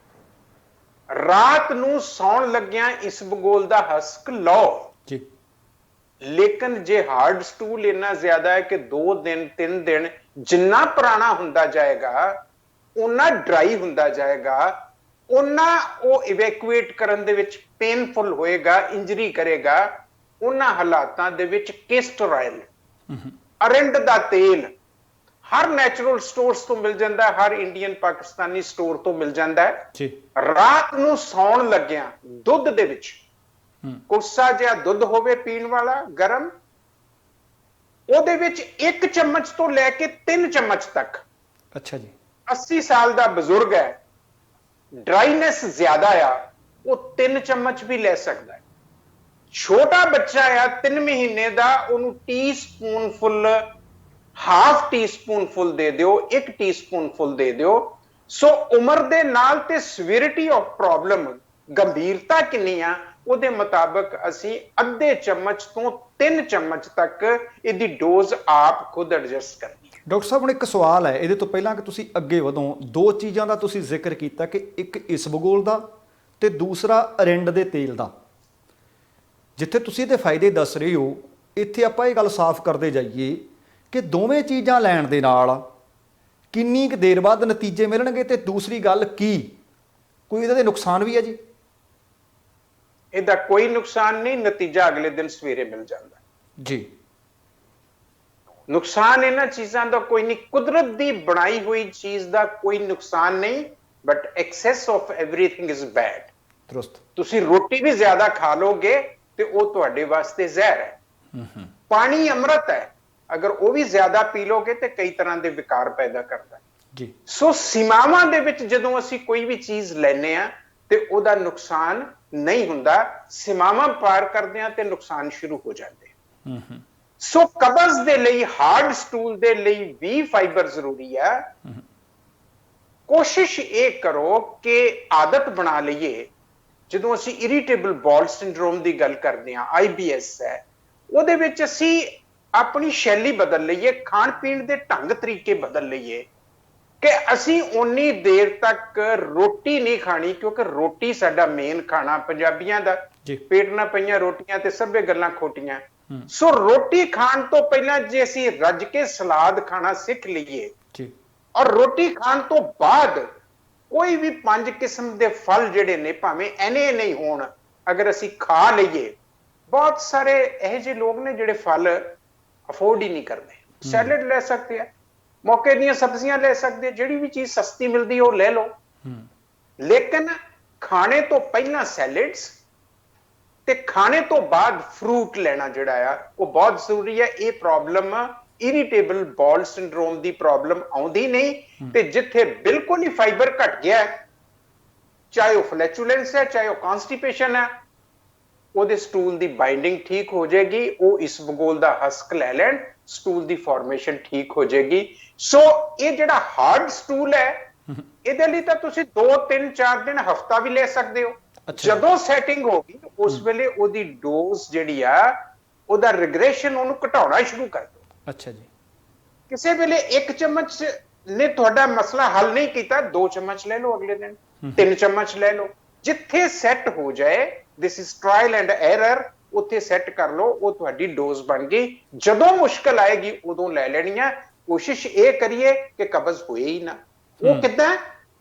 ਰਾਤ ਨੂੰ ਸੌਣ ਲੱਗਿਆਂ ਇਸਬਗੋਲ ਦਾ ਹਸਕ ਲਓ ਜੀ। ਲੇਕਿਨ ਜੇ ਹਾਰਡ ਸਟੂਲ ਇੰਨਾ ਜ਼ਿਆਦਾ ਹੈ ਕਿ 2 ਦਿਨ 3 ਦਿਨ ਜਿੰਨਾ ਪੁਰਾਣਾ ਹੁੰਦਾ ਜਾਏਗਾ ਉਨਾ ਡਰਾਈ ਹੁੰਦਾ ਜਾਏਗਾ, ਉਨਾ ਉਹ ਇਵੈਕੂਏਟ ਕਰਨ ਦੇ ਵਿੱਚ ਪੇਨਫੁਲ ਹੋਏਗਾ, ਇੰਜਰੀ ਕਰੇਗਾ। ਉਹਨਾਂ ਹਾਲਾਤਾਂ ਦੇ ਵਿੱਚ ਕੇਸਟਰ ਆਇਲ, ਅਰਿੰਡ ਦਾ ਤੇਲ ਹਰ ਨੈਚੁਰਲ ਸਟੋਰਸ ਤੋਂ ਮਿਲ ਜਾਂਦਾ, ਹਰ ਇੰਡੀਅਨ ਪਾਕਿਸਤਾਨੀ ਸਟੋਰ ਤੋਂ ਮਿਲ ਜਾਂਦਾ ਹੈ ਜੀ। ਰਾਤ ਨੂੰ ਸੌਣ ਲੱਗਿਆਂ ਦੁੱਧ ਦੇ ਵਿੱਚ ਕੋਸਾ ਜਿਹਾ ਦੁੱਧ ਹੋਵੇ ਪੀਣ ਵਾਲਾ ਗਰਮ, ਉਹਦੇ ਵਿੱਚ 1 ਚਮਚ ਤੋਂ ਲੈ ਕੇ 3 ਚਮਚ ਤੱਕ। ਅੱਛਾ ਜੀ। 80 ਸਾਲ ਦਾ ਬਜ਼ੁਰਗ ਹੈ, ਡਰਾਈਨੈਸ ਜ਼ਿਆਦਾ ਆ, ਉਹ 3 ਚਮਚ ਵੀ ਲੈ ਸਕਦਾ ਹੈ। ਛੋਟਾ ਬੱਚਾ ਆ 3 ਮਹੀਨੇ ਦਾ, ਉਹਨੂੰ ਟੀਸਪੂਨ ਫੁੱਲ, ਹਾਫ ਟੀਸਪੂਨ ਫੁੱਲ ਦੇ ਦਿਓ, 1 ਟੀਸਪੂਨ ਫੁੱਲ ਦੇ ਦਿਓ। ਸੋ ਉਮਰ ਦੇ ਨਾਲ ਤੇ ਸਿਵਿਰਿਟੀ ਆਫ ਪ੍ਰੋਬਲਮ, ਗੰਭੀਰਤਾ ਕਿੰਨੀ ਆ, ਉਹਦੇ ਮੁਤਾਬਕ ਅਸੀਂ ਅੱਧੇ ਚਮਚ ਤੋਂ 3 ਚਮਚ ਤੱਕ ਇਹਦੀ ਡੋਜ਼ ਆਪ ਖੁਦ ਐਡਜਸਟ ਕਰਨੀ ਹੈ। ਡਾਕਟਰ ਸਾਹਿਬ, ਹੁਣ ਇੱਕ ਸਵਾਲ ਹੈ ਇਹਦੇ ਤੋਂ ਪਹਿਲਾਂ ਕਿ ਤੁਸੀਂ ਅੱਗੇ ਵਧੋ, 2 ਚੀਜ਼ਾਂ ਦਾ ਤੁਸੀਂ ਜ਼ਿਕਰ ਕੀਤਾ ਕਿ ਇੱਕ ਇਸਬਗੋਲ ਦਾ ਤੇ ਦੂਸਰਾ ਅਰਿੰਡ ਦੇ ਤੇਲ ਦਾ। ਜਿੱਥੇ ਤੁਸੀਂ ਇਹਦੇ ਫਾਇਦੇ ਦੱਸ ਰਹੇ ਹੋ, ਇੱਥੇ ਆਪਾਂ ਇਹ ਗੱਲ ਸਾਫ਼ ਕਰਦੇ ਜਾਈਏ ਕਿ ਦੋਵੇਂ ਚੀਜ਼ਾਂ ਲੈਣ ਦੇ ਨਾਲ ਕਿੰਨੀ ਕੁ ਦੇਰ ਬਾਅਦ ਨਤੀਜੇ ਮਿਲਣਗੇ, ਤੇ ਦੂਸਰੀ ਗੱਲ ਕੀ ਕੋਈ ਇਹਦੇ ਨੁਕਸਾਨ ਵੀ ਹੈ ਜੀ? ਇਹਦਾ ਕੋਈ ਨੁਕਸਾਨ ਨਹੀਂ, ਨਤੀਜਾ ਅਗਲੇ ਦਿਨ ਸਵੇਰੇ ਮਿਲ ਜਾਂਦਾ ਜੀ। ਨੁਕਸਾਨ ਇਹਨਾਂ ਚੀਜ਼ਾਂ ਦਾ ਕੋਈ ਨਹੀਂ, ਕੁਦਰਤ ਦੀ ਬਣਾਈ ਹੋਈ ਚੀਜ਼ ਦਾ ਕੋਈ ਨੁਕਸਾਨ ਨਹੀਂ, but access of everything is bad. ਦਰੁਸਤ। ਤੁਸੀਂ ਰੋਟੀ ਵੀ ਜ਼ਿਆਦਾ ਖਾ ਲੋਗੇ ਤੇ ਉਹ ਤੁਹਾਡੇ ਵਾਸਤੇ ਜ਼ਹਿਰ ਹੈ। ਪਾਣੀ ਅੰਮ੍ਰਿਤ ਹੈ, ਅਗਰ ਉਹ ਵੀ ਜ਼ਿਆਦਾ ਪੀ ਲੋਗੇ ਤੇ ਕਈ ਤਰ੍ਹਾਂ ਦੇ ਵਿਕਾਰ ਪੈਦਾ ਕਰਦਾ ਹੈ ਜੀ। ਸੋ ਸੀਮਾਵਾਂ ਦੇ ਵਿੱਚ ਜਦੋਂ ਅਸੀਂ ਕੋਈ ਵੀ ਚੀਜ਼ ਲੈਨੇ ਆ ਤੇ ਉਹਦਾ ਨੁਕਸਾਨ ਨਹੀਂ ਹੁੰਦਾ, ਸੀਮਾਵਾਂ ਪਾਰ ਕਰਦੇ ਆ ਤੇ ਨੁਕਸਾਨ ਸ਼ੁਰੂ ਹੋ ਜਾਂਦੇ। ਸੋ ਕਬਜ਼ ਦੇ ਲਈ, ਹਾਰਡ ਸਟੂਲ ਦੇ ਲਈ ਵੀ ਫਾਈਬਰ ਜ਼ਰੂਰੀ ਹੈ। ਕੋਸ਼ਿਸ਼ ਇਹ ਕਰੋ ਕਿ ਆਦਤ ਬਣਾ ਲਈਏ, ਜਦੋਂ ਅਸੀਂ ਇਰੀਟੇਬਲ ਬਾਲ ਸਿੰਡਰੋਮ ਦੀ ਗੱਲ ਕਰਦੇ ਹਾਂ, IBS ਹੈ, ਉਹਦੇ ਵਿੱਚ ਅਸੀਂ ਆਪਣੀ ਸ਼ੈਲੀ ਬਦਲ ਲਈਏ, ਖਾਣ ਪੀਣ ਦੇ ਢੰਗ ਤਰੀਕੇ ਬਦਲ ਲਈਏ ਕਿ ਅਸੀਂ ਓਨੀ ਦੇਰ ਤੱਕ ਰੋਟੀ ਨਹੀਂ ਖਾਣੀ, ਕਿਉਂਕਿ ਰੋਟੀ ਸਾਡਾ ਮੇਨ ਖਾਣਾ ਪੰਜਾਬੀਆਂ ਦਾ। ਪੇਟ ਨਾ ਪਈਆਂ ਰੋਟੀਆਂ ਤੇ ਸਭੇ ਗੱਲਾਂ ਖੋਟੀਆਂ। ਸੋ ਰੋਟੀ ਖਾਣ ਤੋਂ ਪਹਿਲਾਂ ਜੇ ਅਸੀਂ ਰੱਜ ਕੇ ਸਲਾਦ ਖਾਣਾ ਸਿੱਖ ਲਈਏ, ਔਰ ਰੋਟੀ ਖਾਣ ਤੋਂ ਬਾਅਦ ਕੋਈ ਵੀ 5 ਕਿਸਮ ਦੇ ਫਲ ਜਿਹੜੇ ਨੇ, ਭਾਵੇਂ ਐਨੇ ਨਹੀਂ ਹੋਣ, ਅਗਰ ਅਸੀਂ ਖਾ ਲਈਏ। ਬਹੁਤ ਸਾਰੇ ਇਹੋ ਜਿਹੇ ਲੋਕ ਨੇ ਜਿਹੜੇ ਫਲ ਅਫੋਰਡ ਹੀ ਨਹੀਂ ਕਰਦੇ, ਸੈਲਡ ਲੈ ਸਕਦੇ ਆ, ਮੌਕੇ ਦੀਆਂ ਸਬਜ਼ੀਆਂ ਲੈ ਸਕਦੇ, ਜਿਹੜੀ ਵੀ ਚੀਜ਼ ਸਸਤੀ ਮਿਲਦੀ ਉਹ ਲੈ ਲਓ। ਲੇਕਿਨ ਖਾਣੇ ਤੋਂ ਪਹਿਲਾਂ ਸੈਲਡਸ ਤੇ ਖਾਣੇ ਤੋਂ ਬਾਅਦ ਫਰੂਟ ਲੈਣਾ ਜਿਹੜਾ ਆ ਉਹ ਬਹੁਤ ਜ਼ਰੂਰੀ ਹੈ। ਇਹ ਪ੍ਰੋਬਲਮ ਇਰੀਟੇਬਲ ਬਾਲ ਸਿੰਡਰੋਮ ਦੀ ਪ੍ਰੋਬਲਮ ਆਉਂਦੀ ਨਹੀਂ, ਤੇ ਜਿੱਥੇ ਬਿਲਕੁਲ ਹੀ ਫਾਈਬਰ ਘਟ ਗਿਆ, ਚਾਹੇ ਉਹ ਫਲੈਚੂਲੈਂਸ ਹੈ, ਚਾਹੇ ਉਹ ਕਨਸਟੀਪੇਸ਼ਨ ਹੈ, ਉਹਦੇ ਸਟੂਲ ਦੀ ਬਾਈਂਡਿੰਗ ਠੀਕ ਹੋ ਜਾਏਗੀ, ਉਹ ਇਸਬਗੋਲ ਦਾ ਹਸਕ ਲੈ ਲੈਣ, ਸਟੂਲ ਦੀ ਫਾਰਮੇਸ਼ਨ ਠੀਕ ਹੋ ਜਾਏਗੀ। ਸੋ ਇਹ ਜਿਹੜਾ ਹਾਰਡ ਸਟੂਲ ਹੈ, ਇਹਦੇ ਲਈ ਤਾਂ ਤੁਸੀਂ 2 3 4 ਦਿਨ, ਹਫਤਾ ਵੀ ਲੈ ਸਕਦੇ ਹੋ। ਜਦੋਂ ਸੈਟਿੰਗ ਹੋ ਗਈ ਉਸ ਵੇਲੇ ਉਹਦੀ ਡੋਜ਼ ਜਿਹੜੀ ਆ, ਉਹਦਾ ਰਿਗਰੈਸ਼ਨ, ਉਹਨੂੰ ਘਟਾਉਣਾ ਸ਼ੁਰੂ ਕਰ ਦਿਓ। ਅੱਛਾ ਜੀ। ਕਿਸੇ ਵੇਲੇ 1 ਚਮਚ ਨੇ ਤੁਹਾਡਾ ਮਸਲਾ ਹੱਲ ਨਹੀਂ ਕੀਤਾ, 2 ਚਮਚ ਲੈ ਲਓ, ਅਗਲੇ ਦਿਨ 3 ਚਮਚ ਲੈ ਲਓ, ਜਿੱਥੇ ਸੈੱਟ ਹੋ ਜਾਏ। This is trial and error, ਉੱਥੇ ਸੈੱਟ ਕਰ ਲਓ, ਉਹ ਤੁਹਾਡੀ ਡੋਜ਼ ਬਣ ਗਈ। ਜਦੋਂ ਮੁਸ਼ਕਲ ਆਏਗੀ ਉਦੋਂ ਲੈ ਲੈਣੀ ਆ। ਕੋਸ਼ਿਸ਼ ਇਹ ਕਰੀਏ ਕਿ ਕਬਜ਼ ਹੋਏ ਹੀ ਨਾ। ਉਹ ਕਿੱਦਾਂ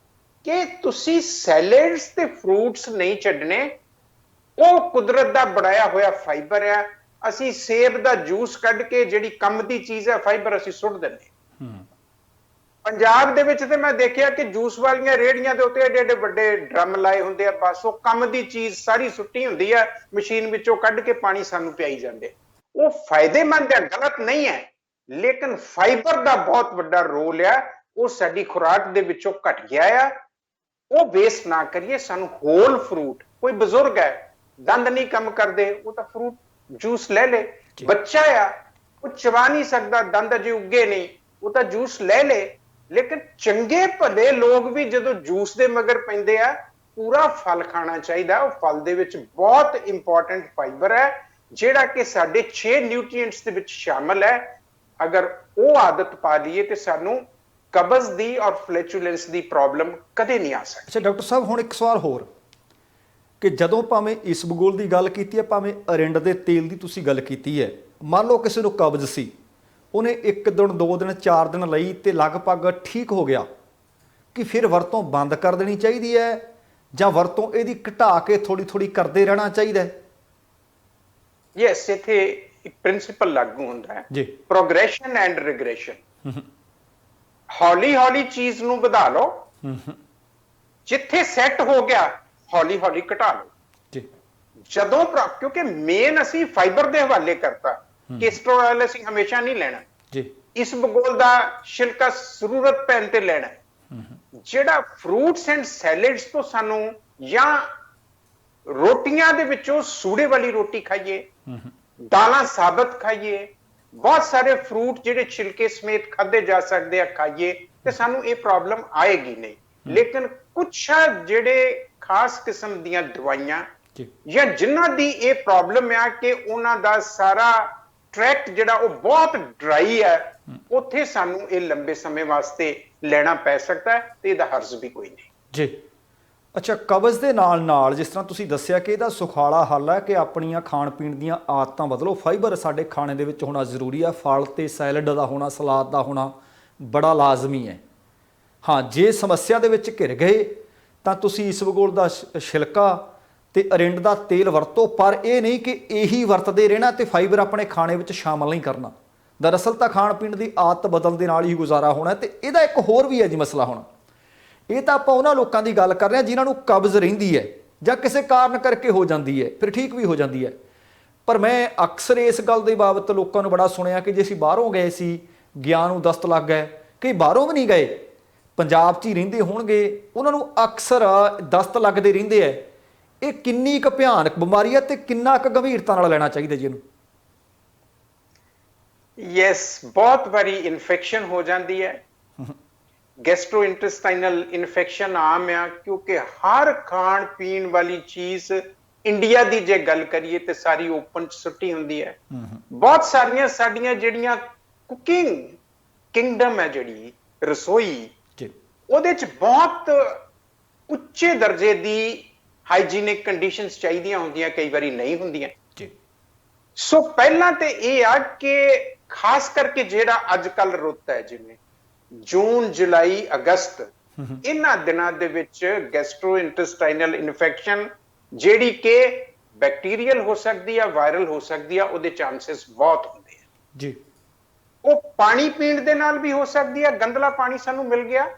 ਕਿ ਤੁਸੀਂ ਸੈਲਡਸ ਤੇ ਫਰੂਟਸ ਨਹੀਂ ਛੱਡਣੇ, ਉਹ ਕੁਦਰਤ ਦਾ ਬਣਾਇਆ ਹੋਇਆ ਫਾਈਬਰ ਆ। ਅਸੀਂ ਸੇਬ ਦਾ ਜੂਸ ਕੱਢ ਕੇ, ਜਿਹੜੀ ਕੰਮ ਦੀ ਚੀਜ਼ ਹੈ ਫਾਈਬਰ, ਅਸੀਂ ਸੁੱਟ ਦਿੰਦੇ। ਪੰਜਾਬ ਦੇ ਵਿੱਚ ਤੇ ਮੈਂ ਦੇਖਿਆ ਕਿ ਜੂਸ ਵਾਲੀਆਂ ਰੇਹੜੀਆਂ ਦੇ ਉੱਤੇ ਏਡੇ ਏਡੇ ਵੱਡੇ ਡਰਮ ਲਾਏ ਹੁੰਦੇ ਆ, ਬਸ ਉਹ ਕੰਮ ਦੀ ਚੀਜ਼ ਸਾਰੀ ਸੁੱਟੀ ਹੁੰਦੀ ਆ, ਮਸ਼ੀਨ ਵਿੱਚੋਂ ਕੱਢ ਕੇ ਪਾਣੀ ਸਾਨੂੰ ਪਿਆਈ ਜਾਂਦੇ। ਉਹ ਫਾਇਦੇਮੰਦ ਹੈ, ਗਲਤ ਨਹੀਂ ਹੈ, ਲੇਕਿਨ ਫਾਈਬਰ ਦਾ ਬਹੁਤ ਵੱਡਾ ਰੋਲ ਆ, ਉਹ ਸਾਡੀ ਖੁਰਾਕ ਦੇ ਵਿੱਚੋਂ ਘਟ ਗਿਆ ਆ। ਉਹ ਵੇਸਟ ਨਾ ਕਰੀਏ। ਸਾਨੂੰ ਹੋਲ ਫਰੂਟ, ਕੋਈ ਬਜ਼ੁਰਗ ਹੈ ਦੰਦ ਨਹੀਂ ਕੰਮ ਕਰਦੇ, ਉਹ ਤਾਂ ਫਰੂਟ ਜੂਸ ਲੈ ਲੇ। ਬੱਚਾ ਆ, ਉਹ ਚਬਾ ਨਹੀਂ ਸਕਦਾ, ਦੰਦ ਅਜੇ ਉੱਗੇ ਨਹੀਂ, ਉਹ ਤਾਂ ਜੂਸ ਲੈ ਲੇ। ਲੇਕਿਨ ਚੰਗੇ ਭਲੇ ਲੋਕ ਵੀ ਜਦੋਂ ਜੂਸ ਦੇ ਮਗਰ ਪੈਂਦੇ ਆ, ਪੂਰਾ ਫਲ ਖਾਣਾ ਚਾਹੀਦਾ। ਉਹ ਫਲ ਦੇ ਵਿੱਚ ਬਹੁਤ ਇੰਪੋਰਟੈਂਟ ਫਾਈਬਰ ਹੈ, ਜਿਹੜਾ ਕਿ ਸਾਡੇ 6 ਨਿਊਟ੍ਰੀਐਂਟਸ ਦੇ ਵਿੱਚ ਸ਼ਾਮਲ ਹੈ। ਅਗਰ ਉਹ ਆਦਤ ਪਾ ਲਈਏ ਤੇ ਸਾਨੂੰ ਕਬਜ਼ ਦੀ ਔਰ ਫਲੈਚੂਲੈਂਸ ਦੀ ਪ੍ਰੋਬਲਮ ਕਦੇ ਨਹੀਂ ਆ ਸਕਦੀ। ਅੱਛਾ ਡਾਕਟਰ ਸਾਹਿਬ, ਹੁਣ ਇੱਕ ਸਵਾਲ ਹੋਰ, ਕਿ ਜਦੋਂ ਭਾਵੇਂ ਇਸਬਗੋਲ ਦੀ ਗੱਲ ਕੀਤੀ ਹੈ, ਭਾਵੇਂ ਅਰਿੰਡ ਦੇ ਤੇਲ ਦੀ ਤੁਸੀਂ ਗੱਲ ਕੀਤੀ ਹੈ, ਮੰਨ ਲਓ ਕਿਸੇ ਨੂੰ ਕਬਜ਼ ਸੀ, ਉਹਨੇ 1 ਦਿਨ 2 ਦਿਨ 4 ਦਿਨ ਲਈ ਤੇ ਲਗਭਗ ਠੀਕ ਹੋ ਗਿਆ, ਕਿ ਫਿਰ ਵਰਤੋਂ ਬੰਦ ਕਰ ਦੇਣੀ ਚਾਹੀਦੀ ਹੈ ਜਾਂ ਵਰਤੋਂ ਇਹਦੀ ਘਟਾ ਕੇ ਥੋੜੀ ਥੋੜੀ ਕਰਦੇ ਰਹਿਣਾ ਚਾਹੀਦਾ ਹੈ? ਯੈਸ, ਇੱਥੇ ਇੱਕ ਪ੍ਰਿੰਸੀਪਲ ਲਾਗੂ ਹੁੰਦਾ ਹੈ ਜੀ। Progression and regression. ਹੌਲੀ ਹੌਲੀ ਚੀਜ਼ ਨੂੰ ਵਧਾ ਲਓ, ਜਿੱਥੇ ਸੈੱਟ ਹੋ ਗਿਆ ਹੌਲੀ ਹੌਲੀ ਘਟਾ ਲਓ। ਜੀ। ਜਦੋਂ ਕਿਉਂਕਿ ਮੇਨ ਅਸੀਂ ਫਾਈਬਰ ਦੇ ਹਵਾਲੇ ਕਰਤਾ, ਕੈਸਟਰ ਆਇਲ ਅਸੀਂ ਹਮੇਸ਼ਾ ਨਹੀਂ ਲੈਣਾ ਜੀ। ਇਸ ਬਗੋਲ ਦਾ ਛਿਲਕਾ ਜ਼ਰੂਰਤ ਪੈਣ ਤੇ ਲੈਣਾ। ਜਿਹੜਾ ਫਰੂਟਸ ਐਂਡ ਸੈਲਡਸ ਤੋਂ ਸਾਨੂੰ ਜਾਂ ਰੋਟੀਆਂ ਦੇ ਵਿੱਚੋਂ ਸੂੜੇ ਵਾਲੀ ਰੋਟੀ ਖਾਈਏ, ਦਾਲਾਂ ਸਾਬਤ ਖਾਈਏ, ਬਹੁਤ ਸਾਰੇ ਫਰੂਟ ਜਿਹੜੇ ਛਿਲਕੇ ਸਮੇਤ ਖਾਦੇ ਜਾ ਸਕਦੇ ਆ ਖਾਈਏ, ਤੇ ਸਾਨੂੰ ਇਹ ਪ੍ਰੋਬਲਮ ਆਏਗੀ ਨਹੀਂ। ਲੇਕਿਨ ਕੁਛ ਜਿਹੜੇ ਖਾਸ ਕਿਸਮ ਦੀਆਂ ਦਵਾਈਆਂ ਜਾਂ ਜਿਨ੍ਹਾਂ ਦੀ ਇਹ ਪ੍ਰੋਬਲਮ ਆ ਕਿ ਉਹਨਾਂ ਦਾ ਸਾਰਾ ਟਰੈਕਟ ਜਿਹੜਾ ਉਹ ਬਹੁਤ ਡਰਾਈ ਹੈ, ਉੱਥੇ ਸਾਨੂੰ ਇਹ ਲੰਬੇ ਸਮੇਂ ਵਾਸਤੇ ਲੈਣਾ ਪੈ ਸਕਦਾ ਹੈ, ਤੇ ਇਹਦਾ ਹਰਜ਼ ਵੀ ਕੋਈ ਨਹੀਂ। ਜੀ। ਅੱਛਾ, ਕਬਜ਼ ਦੇ ਨਾਲ ਨਾਲ ਜਿਸ ਤਰ੍ਹਾਂ ਤੁਸੀਂ ਦੱਸਿਆ ਕਿ ਇਹਦਾ ਸੁਖਾਲਾ ਹੱਲ ਹੈ ਕਿ ਆਪਣੀਆਂ ਖਾਣ ਪੀਣ ਦੀਆਂ ਆਦਤਾਂ ਬਦਲੋ। ਫਾਈਬਰ ਸਾਡੇ ਖਾਣੇ ਦੇ ਵਿੱਚ ਹੋਣਾ ਜ਼ਰੂਰੀ ਹੈ, ਫਲ ਤੇ ਸੈਲਡ ਦਾ ਹੋਣਾ, ਸਲਾਦ ਦਾ ਹੋਣਾ ਬੜਾ ਲਾਜ਼ਮੀ ਹੈ। ਹਾਂ, ਜੇ ਸਮੱਸਿਆ ਦੇ ਵਿੱਚ ਘਿਰ ਗਏ ਤਾਂ ਤੁਸੀਂ ਇਸਬਗੋਲ ਦਾ ਛਿਲਕਾ ਤੇ ਅਰਿੰਡ ਦਾ ਤੇਲ ਵਰਤੋ, ਪਰ ਇਹ ਨਹੀਂ ਕਿ ਇਹੀ ਵਰਤਦੇ ਰਹਿਣਾ ਤੇ ਫਾਈਬਰ ਆਪਣੇ ਖਾਣੇ ਵਿੱਚ ਸ਼ਾਮਲ ਨਹੀਂ ਕਰਨਾ। ਦਰਅਸਲ ਤਾਂ ਖਾਣ ਪੀਣ ਦੀ ਆਦਤ ਬਦਲਣ ਦੇ ਨਾਲ ਹੀ ਗੁਜ਼ਾਰਾ ਹੋਣਾ। ਤੇ ਇਹਦਾ ਇੱਕ ਹੋਰ ਵੀ ਹੈ ਜੀ ਮਸਲਾ। ਹੁਣ ਇਹ ਤਾਂ ਆਪਾਂ ਉਹਨਾਂ ਲੋਕਾਂ ਦੀ ਗੱਲ ਕਰ ਰਹੇ ਹਾਂ ਜਿਨ੍ਹਾਂ ਨੂੰ ਕਬਜ਼ ਰਹਿੰਦੀ ਹੈ ਜਾਂ ਕਿਸੇ ਕਾਰਨ ਕਰਕੇ ਹੋ ਜਾਂਦੀ ਹੈ, ਫਿਰ ਠੀਕ ਵੀ ਹੋ ਜਾਂਦੀ ਹੈ। ਪਰ ਮੈਂ ਅਕਸਰ ਇਸ ਗੱਲ ਦੇ ਬਾਬਤ ਲੋਕਾਂ ਨੂੰ ਬੜਾ ਸੁਣਿਆ ਕਿ ਜੇ ਅਸੀਂ ਬਾਹਰੋਂ ਗਏ ਸੀ, ਗਿਆ ਨੂੰ ਦਸਤ ਲੱਗ ਗਏ, ਕਈ ਬਾਹਰੋਂ ਵੀ ਨਹੀਂ ਗਏ, ਪੰਜਾਬ 'ਚ ਹੀ ਰਹਿੰਦੇ ਹੋਣਗੇ, ਉਹਨਾਂ ਨੂੰ ਅਕਸਰ ਦਸਤ ਲੱਗਦੇ ਰਹਿੰਦੇ ਹੈ। ਇਹ ਕਿੰਨੀ ਕੁ ਭਿਆਨਕ ਬਿਮਾਰੀ ਹੈ ਤੇ ਕਿੰਨਾ ਕੁ ਗੰਭੀਰਤਾ ਨਾਲ ਲੈਣਾ ਚਾਹੀਦਾ ਜੀ ਇਹਨੂੰ? ਯੈਸ, ਬਹੁਤ ਵਾਰੀ ਇਨਫੈਕਸ਼ਨ ਹੋ ਜਾਂਦੀ ਹੈ। ਗੈਸਟ੍ਰੋਇੰਟੇਸਟਾਈਨਲ ਇਨਫੈਕਸ਼ਨ ਆਮ ਆ, ਕਿਉਂਕਿ ਹਰ ਖਾਣ ਪੀਣ ਵਾਲੀ ਚੀਜ਼ ਇੰਡੀਆ ਦੀ ਜੇ ਗੱਲ ਕਰੀਏ ਤੇ ਸਾਰੀ ਓਪਨ ਚ ਸੁੱਟੀ ਹੁੰਦੀ ਹੈ। ਬਹੁਤ ਸਾਰੀਆਂ ਸਾਡੀਆਂ ਜਿਹੜੀਆਂ ਕੁਕਿੰਗ ਕਿੰਗਡਮ ਹੈ, ਜਿਹੜੀ ਰਸੋਈ, ਉਹਦੇ ਚ ਬਹੁਤ ਉੱਚੇ ਦਰਜੇ ਦੀ ਹਾਈਜੀਨਿਕ ਕੰਡੀਸ਼ਨਸ ਚਾਹੀਦੀਆਂ ਹੁੰਦੀਆਂ, ਕਈ ਵਾਰੀ ਨਹੀਂ ਹੁੰਦੀਆਂ। ਸੋ ਪਹਿਲਾਂ ਤੇ ਇਹ ਆ ਕਿ ਖਾਸ ਕਰਕੇ ਜਿਹੜਾ ਅੱਜ ਕੱਲ ਰੁੱਤ ਹੈ, ਜਿਵੇਂ ਜੂਨ, ਜੁਲਾਈ, ਅਗਸਤ, ਇਹਨਾਂ ਦਿਨਾਂ ਦੇ ਵਿੱਚ ਗੈਸਟ੍ਰੋਇੰਟੇਸਟਾਈਨਲ ਇਨਫੈਕਸ਼ਨ ਜਿਹੜੀ ਕਿ ਬੈਕਟੀਰੀਅਲ ਹੋ ਸਕਦੀ ਆ, ਵਾਇਰਲ ਹੋ ਸਕਦੀ ਆ, ਉਹਦੇ ਚਾਂਸਸ ਬਹੁਤ ਹੁੰਦੇ ਆ ਜੀ। ਉਹ ਪਾਣੀ ਪੀਣ ਦੇ ਨਾਲ ਵੀ ਹੋ ਸਕਦੀ ਆ, ਗੰਦਲਾ ਪਾਣੀ ਸਾਨੂੰ ਮਿਲ ਗਿਆ,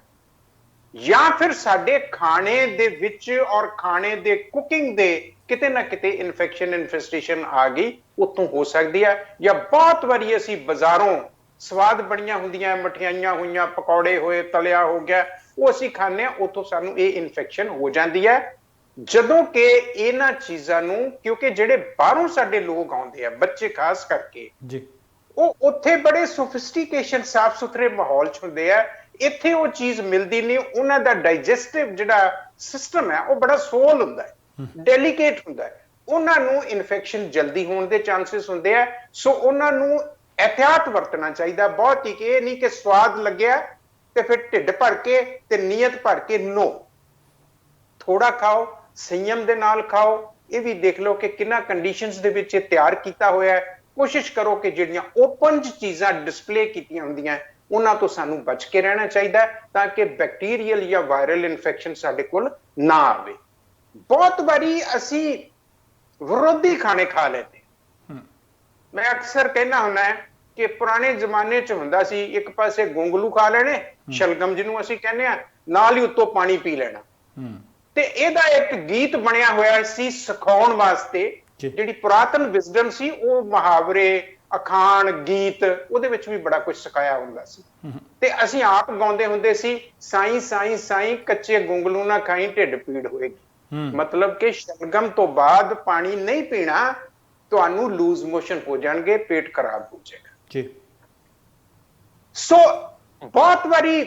ਜਾਂ ਫਿਰ ਸਾਡੇ ਖਾਣੇ ਦੇ ਵਿੱਚ ਔਰ ਖਾਣੇ ਦੇ ਕੁਕਿੰਗ ਦੇ ਕਿਤੇ ਨਾ ਕਿਤੇ ਇਨਫੈਕਸ਼ਨ ਇਨਫੈਸਟੇਸ਼ਨ ਆ ਗਈ, ਉੱਥੋਂ ਹੋ ਸਕਦੀ ਆ। ਜਾਂ ਬਹੁਤ ਵਾਰੀ ਅਸੀਂ ਬਾਜ਼ਾਰੋਂ ਸਵਾਦ ਬਣੀਆਂ ਹੁੰਦੀਆਂ ਮਠਿਆਈਆਂ ਹੋਈਆਂ, ਪਕੌੜੇ ਹੋਏ, ਤਲਿਆ ਹੋ ਗਿਆ, ਉਹ ਅਸੀਂ ਖਾਂਦੇ ਹਾਂ, ਉੱਥੋਂ ਸਾਨੂੰ ਇਹ ਇਨਫੈਕਸ਼ਨ ਹੋ ਜਾਂਦੀ ਹੈ। ਜਦੋਂ ਕਿ ਇਹਨਾਂ ਚੀਜ਼ਾਂ ਨੂੰ, ਕਿਉਂਕਿ ਜਿਹੜੇ ਬਾਹਰੋਂ ਸਾਡੇ ਲੋਕ ਆਉਂਦੇ ਆ, ਬੱਚੇ ਖਾਸ ਕਰਕੇ ਜੀ, ਉਹ ਉੱਥੇ ਬੜੇ ਸੋਫਿਸਟੀਕੇਸ਼ਨ, ਸਾਫ਼ ਸੁਥਰੇ ਮਾਹੌਲ 'ਚ ਹੁੰਦੇ ਆ, ਇੱਥੇ ਉਹ ਚੀਜ਼ ਮਿਲਦੀ ਨਹੀਂ। ਉਹਨਾਂ ਦਾ ਡਾਈਜੈਸਟਿਵ ਜਿਹੜਾ ਸਿਸਟਮ ਹੈ ਉਹ ਬੜਾ ਸੋਲ ਹੁੰਦਾ ਹੈ, ਡੈਲੀਕੇਟ ਹੁੰਦਾ ਹੈ, ਉਹਨਾਂ ਨੂੰ ਇਨਫੈਕਸ਼ਨ ਜਲਦੀ ਹੋਣ ਦੇ ਚਾਂਸਸ ਹੁੰਦੇ ਆ। ਸੋ ਉਹਨਾਂ ਨੂੰ ਇਹਤਿਆਤ ਵਰਤਣਾ ਚਾਹੀਦਾ ਬਹੁਤ ਹੀ, ਕਿ ਇਹ ਨਹੀਂ ਕਿ ਸਵਾਦ ਲੱਗਿਆ ਤੇ ਫਿਰ ਢਿੱਡ ਭਰ ਕੇ ਤੇ ਨੀਅਤ ਭਰ ਕੇ, ਨੋ, ਥੋੜਾ ਖਾਓ, ਸੰਯਮ ਦੇ ਨਾਲ ਖਾਓ। ਇਹ ਵੀ ਦੇਖ ਲਓ ਕਿ ਕਿੰਨਾ ਕੰਡੀਸ਼ਨਸ ਦੇ ਵਿੱਚ ਇਹ ਤਿਆਰ ਕੀਤਾ ਹੋਇਆ ਹੈ। ਕੋਸ਼ਿਸ਼ ਕਰੋ ਕਿ ਜਿਹੜੀਆਂ ਓਪਨ ਚੀਜ਼ਾਂ ਡਿਸਪਲੇ ਕੀਤੀਆਂ ਹੁੰਦੀਆਂ ਉਹਨਾਂ ਤੋਂ ਸਾਨੂੰ ਬਚ ਕੇ ਰਹਿਣਾ ਚਾਹੀਦਾ ਹੈ, ਤਾਂ ਕਿ ਬੈਕਟੀਰੀਅਲ ਜਾਂ ਵਾਇਰਲ ਇਨਫੈਕਸ਼ਨ ਸਾਡੇ ਕੋਲ ਨਾ ਆਵੇ। ਬਹੁਤ ਵਾਰੀ ਅਸੀਂ ਵਿਰੋਧੀ ਖਾਣੇ ਖਾ ਲੈਂਦੇ। ਮੈਂ ਅਕਸਰ ਕਹਿਣਾ ਹੁੰਦਾ ਕਿ ਪੁਰਾਣੇ ਜ਼ਮਾਨੇ 'ਚ ਹੁੰਦਾ ਸੀ, ਇੱਕ ਪਾਸੇ ਗੋਂਗਲੂ ਖਾ ਲੈਣੇ, ਸ਼ਲਗਮ ਜਿਹਨੂੰ ਅਸੀਂ ਕਹਿੰਦੇ ਆ, ਨਾਲ ਹੀ ਉੱਤੋਂ ਪਾਣੀ ਪੀ ਲੈਣਾ। ਤੇ ਇਹਦਾ ਇੱਕ ਗੀਤ ਬਣਿਆ ਹੋਇਆ ਸੀ ਸਿਖਾਉਣ ਵਾਸਤੇ, ਜਿਹੜੀ ਪੁਰਾਤਨ ਵਿਜ਼ਡਮ ਸੀ, ਉਹ ਮੁਹਾਵਰੇ, ਅਖਾਣ, ਗੀਤ, ਉਹਦੇ ਵਿੱਚ ਵੀ ਬੜਾ ਕੁਝ ਸਿਖਾਇਆ ਹੁੰਦਾ ਸੀ। ਤੇ ਅਸੀਂ ਆਪ ਗਾਉਂਦੇ ਹੁੰਦੇ ਸੀ, ਸਾਈਂ ਸਾਈਂ ਸਾਈਂ ਕੱਚੇ ਗੋਂਗਲੂ ਨਾ ਖਾਈ, ਢਿੱਡ ਪੀੜ ਹੋਏਗੀ। ਮਤਲਬ ਕਿ ਸ਼ਲਗਮ ਤੋਂ ਬਾਅਦ ਪਾਣੀ ਨਹੀਂ ਪੀਣਾ, ਤੁਹਾਨੂੰ ਲੂਜ਼ ਮੋਸ਼ਨ ਹੋ ਜਾਣਗੇ, ਪੇਟ ਖਰਾਬ ਹੋ ਜਾਏਗਾ ਜੀ। ਸੋ ਬਹੁਤ ਵਾਰੀ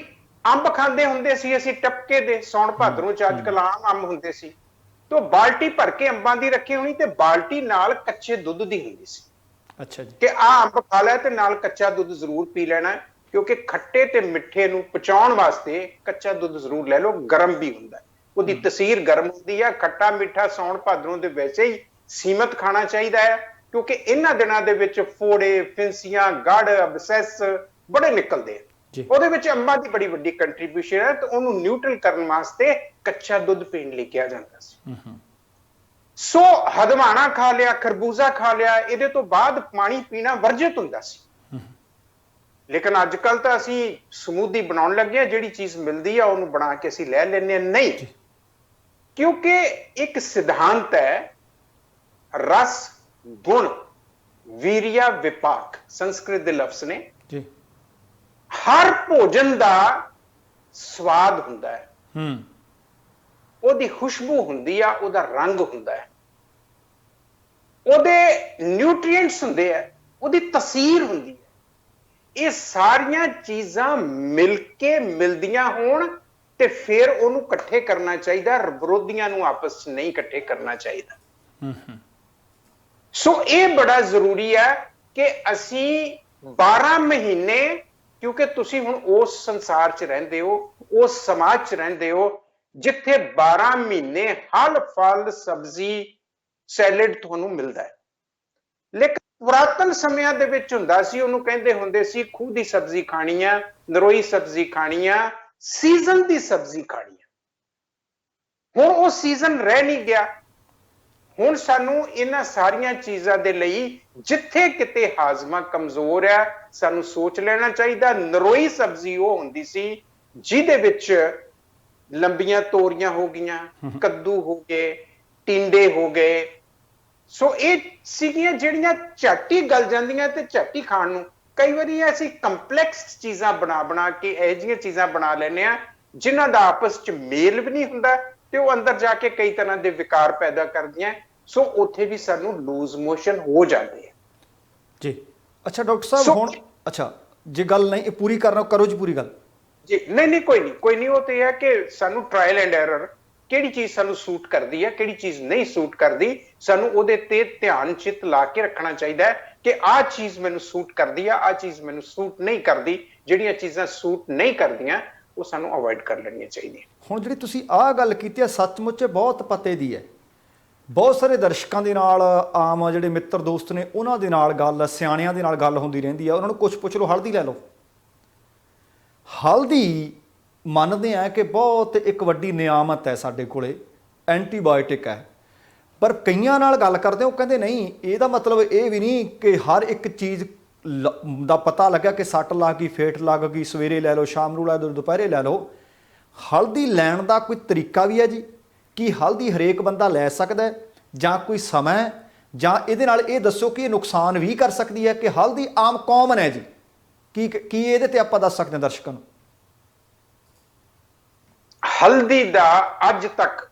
ਅੰਬ ਖਾਂਦੇ ਹੁੰਦੇ ਸੀ ਅਸੀਂ, ਟਪਕੇ ਦੇ, ਸੌਣ ਭਾਦਰੋਂ ਚ ਅੱਜ ਕੱਲ ਆਮ ਅੰਬ ਹੁੰਦੇ ਸੀ, ਤੋਂ ਬਾਲਟੀ ਭਰ ਕੇ ਅੰਬਾਂ ਦੀ ਰੱਖੀ ਹੋਣੀ ਤੇ ਬਾਲਟੀ ਨਾਲ ਕੱਚੇ ਦੁੱਧ ਦੀ ਹੁੰਦੀ ਸੀ। ਅੱਛਾ ਜੀ, ਕਿ ਆਹ ਅੰਬ ਖਾ ਲੈ ਤੇ ਨਾਲ ਕੱਚਾ ਦੁੱਧ ਜ਼ਰੂਰ ਪੀ ਲੈਣਾ, ਕਿਉਂਕਿ ਖੱਟੇ ਤੇ ਮਿੱਠੇ ਨੂੰ ਪਚਾਉਣ ਵਾਸਤੇ ਕੱਚਾ ਦੁੱਧ ਜ਼ਰੂਰ ਲੈ ਲਓ, ਗਰਮ ਵੀ ਹੁੰਦਾ, ਉਹਦੀ ਤਸੀਰ ਗਰਮ ਹੁੰਦੀ ਆ। ਖੱਟਾ ਮਿੱਠਾ ਸਾਉਣ ਭਾਦਰੋਂ ਦੇ ਵੈਸੇ ਹੀ ਸੀਮਤ ਖਾਣਾ ਚਾਹੀਦਾ ਹੈ, ਕਿਉਂਕਿ ਇਹਨਾਂ ਦਿਨਾਂ ਦੇ ਵਿੱਚ ਫੋੜੇ, ਫਿੰਸੀਆਂ, ਗੜ, ਅਬਸੈਸ ਬੜੇ ਨਿਕਲਦੇ ਆ। ਉਹਦੇ ਵਿੱਚ ਅੰਬਾਂ ਦੀ ਬੜੀ ਵੱਡੀ ਕੰਟਰੀਬਿਊਸ਼ਨ ਹੈ, ਤੇ ਉਹਨੂੰ ਨਿਊਟਰਲ ਕਰਨ ਵਾਸਤੇ ਕੱਚਾ ਦੁੱਧ ਪੀਣ ਲਈ ਕਿਹਾ ਜਾਂਦਾ ਸੀ। ਸੋ ਹਦਵਾਣਾ ਖਾ ਲਿਆ, ਖਰਬੂਜ਼ਾ ਖਾ ਲਿਆ, ਇਹਦੇ ਤੋਂ ਬਾਅਦ ਪਾਣੀ ਪੀਣਾ ਵਰਜਿਤ ਹੁੰਦਾ ਸੀ। ਲੇਕਿਨ ਅੱਜ ਕੱਲ ਤਾਂ ਅਸੀਂ ਸਮੂਦੀ ਬਣਾਉਣ ਲੱਗੇ ਆ, ਜਿਹੜੀ ਚੀਜ਼ ਮਿਲਦੀ ਆ ਉਹਨੂੰ ਬਣਾ ਕੇ ਅਸੀਂ ਲੈ ਲੈਂਦੇ ਆ। ਨਹੀਂ, ਕਿਉਂਕਿ ਇੱਕ ਸਿਧਾਂਤ ਹੈ, ਰਸ ਗੁਣ ਵੀਰਿਆ ਵਿਪਾਕ, ਸੰਸਕ੍ਰਿਤ ਦੇ ਲਫ਼ਜ਼ ਨੇ। ਹਰ ਭੋਜਨ ਦਾ ਸਵਾਦ ਹੁੰਦਾ ਹੈ, ਉਹਦੀ ਖੁਸ਼ਬੂ ਹੁੰਦੀ ਆ, ਉਹਦਾ ਰੰਗ ਹੁੰਦਾ ਹੈ, ਉਹਦੇ ਨਿਊਟ੍ਰੀਐਂਟਸ ਹੁੰਦੇ ਆ, ਉਹਦੀ ਤਸੀਰ ਹੁੰਦੀ ਹੈ। ਇਹ ਸਾਰੀਆਂ ਚੀਜ਼ਾਂ ਮਿਲ ਕੇ ਮਿਲਦੀਆਂ ਹੋਣ ਤੇ ਫਿਰ ਉਹਨੂੰ ਇਕੱਠੇ ਕਰਨਾ ਚਾਹੀਦਾ, ਵਿਰੋਧੀਆਂ ਨੂੰ ਆਪਸ ਚ ਨਹੀਂ ਇਕੱਠੇ ਕਰਨਾ ਚਾਹੀਦਾ। ਸੋ ਇਹ ਬੜਾ ਜ਼ਰੂਰੀ ਹੈ ਕਿ ਅਸੀਂ 12 ਮਹੀਨੇ, ਕਿਉਂਕਿ ਤੁਸੀਂ ਹੁਣ ਉਸ ਸੰਸਾਰ ਚ ਰਹਿੰਦੇ ਹੋ, ਉਸ ਸਮਾਜ ਚ ਰਹਿੰਦੇ ਹੋ ਜਿੱਥੇ 12 ਮਹੀਨੇ ਹਲ ਫਲ ਸਬਜ਼ੀ ਸੈਲਡ ਤੁਹਾਨੂੰ ਮਿਲਦਾ ਹੈ। ਲੇਕਿਨ ਪੁਰਾਤਨ ਸਮਿਆਂ ਦੇ ਵਿੱਚ ਹੁੰਦਾ ਸੀ, ਉਹਨੂੰ ਕਹਿੰਦੇ ਹੁੰਦੇ ਸੀ ਖੂਹ ਦੀ ਸਬਜ਼ੀ ਖਾਣੀ ਆ, ਨਰੋਈ ਸਬਜ਼ੀ ਖਾਣੀ ਆ, ਸੀਜ਼ਨ ਦੀ ਸਬਜ਼ੀ ਖਾਣੀ ਆ। ਹੁਣ ਉਹ ਸੀਜ਼ਨ ਰਹਿ ਨਹੀਂ ਗਿਆ। ਹੁਣ ਸਾਨੂੰ ਇਹਨਾਂ ਸਾਰੀਆਂ ਚੀਜ਼ਾਂ ਦੇ ਲਈ ਜਿੱਥੇ ਕਿਤੇ ਹਾਜ਼ਮਾ ਕਮਜ਼ੋਰ ਹੈ, ਸਾਨੂੰ ਸੋਚ ਲੈਣਾ ਚਾਹੀਦਾ। ਨਰੋਈ ਸਬਜ਼ੀ ਉਹ ਹੁੰਦੀ ਸੀ ਜਿਹਦੇ ਵਿੱਚ ਲੰਬੀਆਂ ਤੋਰੀਆਂ ਹੋ ਗਈਆਂ, ਕੱਦੂ ਹੋ ਗਏ, ਟਿੰਡੇ ਹੋ ਗਏ। ਸੋ ਇਹ ਸੀਗੀਆਂ ਜਿਹੜੀਆਂ ਝੱਟ ਹੀ ਗਲ ਜਾਂਦੀਆਂ ਤੇ ਝੱਟ ਹੀ ਖਾਣ ਨੂੰ। ਕਈ ਵਾਰੀ ਅਸੀਂ ਕੰਪਲੈਕਸ ਚੀਜ਼ਾਂ ਬਣਾ ਕੇ ਇਹੋ ਜਿਹੀਆਂ ਚੀਜ਼ਾਂ ਬਣਾ ਲੈਂਦੇ ਆ ਜਿਨ੍ਹਾਂ ਦਾ ਆਪਸ ਚ ਮੇਲ ਵੀ ਨਹੀਂ ਹੁੰਦਾ, ਤੇ ਉਹ ਅੰਦਰ ਜਾ ਕੇ ਕਈ ਤਰ੍ਹਾਂ ਦੇ ਵਿਕਾਰ ਪੈਦਾ ਕਰਦੀਆਂ। ਸੋ ਉੱਥੇ ਵੀ ਸਾਨੂੰ ਲੂਜ਼ ਮੋਸ਼ਨ ਹੋ ਜਾਂਦੇ ਆ ਜੀ। ਅੱਛਾ ਡਾਕਟਰ ਸਾਹਿਬ, ਹੁਣ ਅੱਛਾ ਜੇ ਗੱਲ ਨਹੀਂ ਪੂਰੀ ਕਰਨਾ ਕਰੋ ਜੀ, ਪੂਰੀ ਗੱਲ ਜੀ। ਨਹੀਂ, ਕੋਈ ਨਹੀਂ। ਉਹ ਤੇ ਇਹ ਹੈ ਕਿ ਸਾਨੂੰ ਟ੍ਰਾਇਲ ਐਂਡ ਐਰਰ, ਕਿਹੜੀ ਚੀਜ਼ ਸਾਨੂੰ ਸੂਟ ਕਰਦੀ ਹੈ, ਕਿਹੜੀ ਚੀਜ਼ ਨਹੀਂ ਸੂਟ ਕਰਦੀ, ਸਾਨੂੰ ਉਹਦੇ ਤੇ ਧਿਆਨ ਚਿੱਤ ਲਾ ਕੇ ਰੱਖਣਾ ਚਾਹੀਦਾ ਹੈ ਕਿ ਆਹ ਚੀਜ਼ ਮੈਨੂੰ ਸੂਟ ਕਰਦੀ ਆ, ਆਹ ਚੀਜ਼ ਮੈਨੂੰ ਸੂਟ ਨਹੀਂ ਕਰਦੀ। ਜਿਹੜੀਆਂ ਚੀਜ਼ਾਂ ਸੂਟ ਨਹੀਂ ਕਰਦੀਆਂ ਉਹ ਸਾਨੂੰ ਅਵੋਇਡ ਕਰ ਲੈਣੀਆਂ ਚਾਹੀਦੀਆਂ। ਹੁਣ ਜਿਹੜੀ ਤੁਸੀਂ ਆਹ ਗੱਲ ਕੀਤੀ ਹੈ ਸੱਚਮੁੱਚ ਬਹੁਤ ਪਤੇ ਦੀ ਹੈ। ਬਹੁਤ ਸਾਰੇ ਦਰਸ਼ਕਾਂ ਦੇ ਨਾਲ, ਆਮ ਜਿਹੜੇ ਮਿੱਤਰ ਦੋਸਤ ਨੇ ਉਹਨਾਂ ਦੇ ਨਾਲ ਗੱਲ, ਸਿਆਣਿਆਂ ਦੇ ਨਾਲ ਗੱਲ ਹੁੰਦੀ ਰਹਿੰਦੀ ਆ। ਉਹਨਾਂ ਨੂੰ ਕੁਛ ਪੁੱਛ ਲਓ, ਹਲਦੀ ਲੈ ਲਓ। ਹਲਦੀ ਮੰਨਦੇ ਆ ਕਿ ਬਹੁਤ ਇੱਕ ਵੱਡੀ ਨਿਆਮਤ ਹੈ ਸਾਡੇ ਕੋਲੇ, ਐਂਟੀਬਾਇਓਟਿਕ ਹੈ। ਪਰ ਕਈਆਂ ਨਾਲ ਗੱਲ ਕਰਦੇ ਉਹ ਕਹਿੰਦੇ ਨਹੀਂ, ਇਹਦਾ ਮਤਲਬ ਇਹ ਵੀ ਨਹੀਂ ਕਿ ਹਰ ਇੱਕ ਚੀਜ਼ ਦਾ ਪਤਾ ਲੱਗਿਆ ਕਿ ਸੱਟ ਲੱਗ ਗਈ, ਫੇਟ ਲੱਗ ਗਈ, ਸਵੇਰੇ ਲੈ ਲਓ, ਸ਼ਾਮ ਨੂੰ ਲੈ ਲਓ, ਦੁਪਹਿਰੇ ਲੈ ਲਓ। ਹਲਦੀ ਲੈਣ ਦਾ ਕੋਈ ਤਰੀਕਾ ਵੀ ਹੈ ਜੀ? ਕੀ ਹਲਦੀ ਹਰੇਕ ਬੰਦਾ ਲੈ ਸਕਦਾ ਹੈ ਜਾਂ ਕੋਈ ਸਮਾਂ ਹੈ? ਜਾਂ ਇਹਦੇ ਨਾਲ ਇਹ ਦੱਸੋ ਕਿ ਇਹ ਨੁਕਸਾਨ ਵੀ ਕਰ ਸਕਦੀ ਹੈ ਕਿ ਹਲਦੀ ਆਮ ਕਾਮਨ ਹੈ ਜੀ? ਕੀ ਇਹਦੇ ਤੇ ਆਪਾਂ ਦੱਸ ਸਕਦੇ ਹਾਂ ਦਰਸ਼ਕਾਂ ਨੂੰ? ਹਲਦੀ ਦਾ ਅੱਜ ਤੱਕ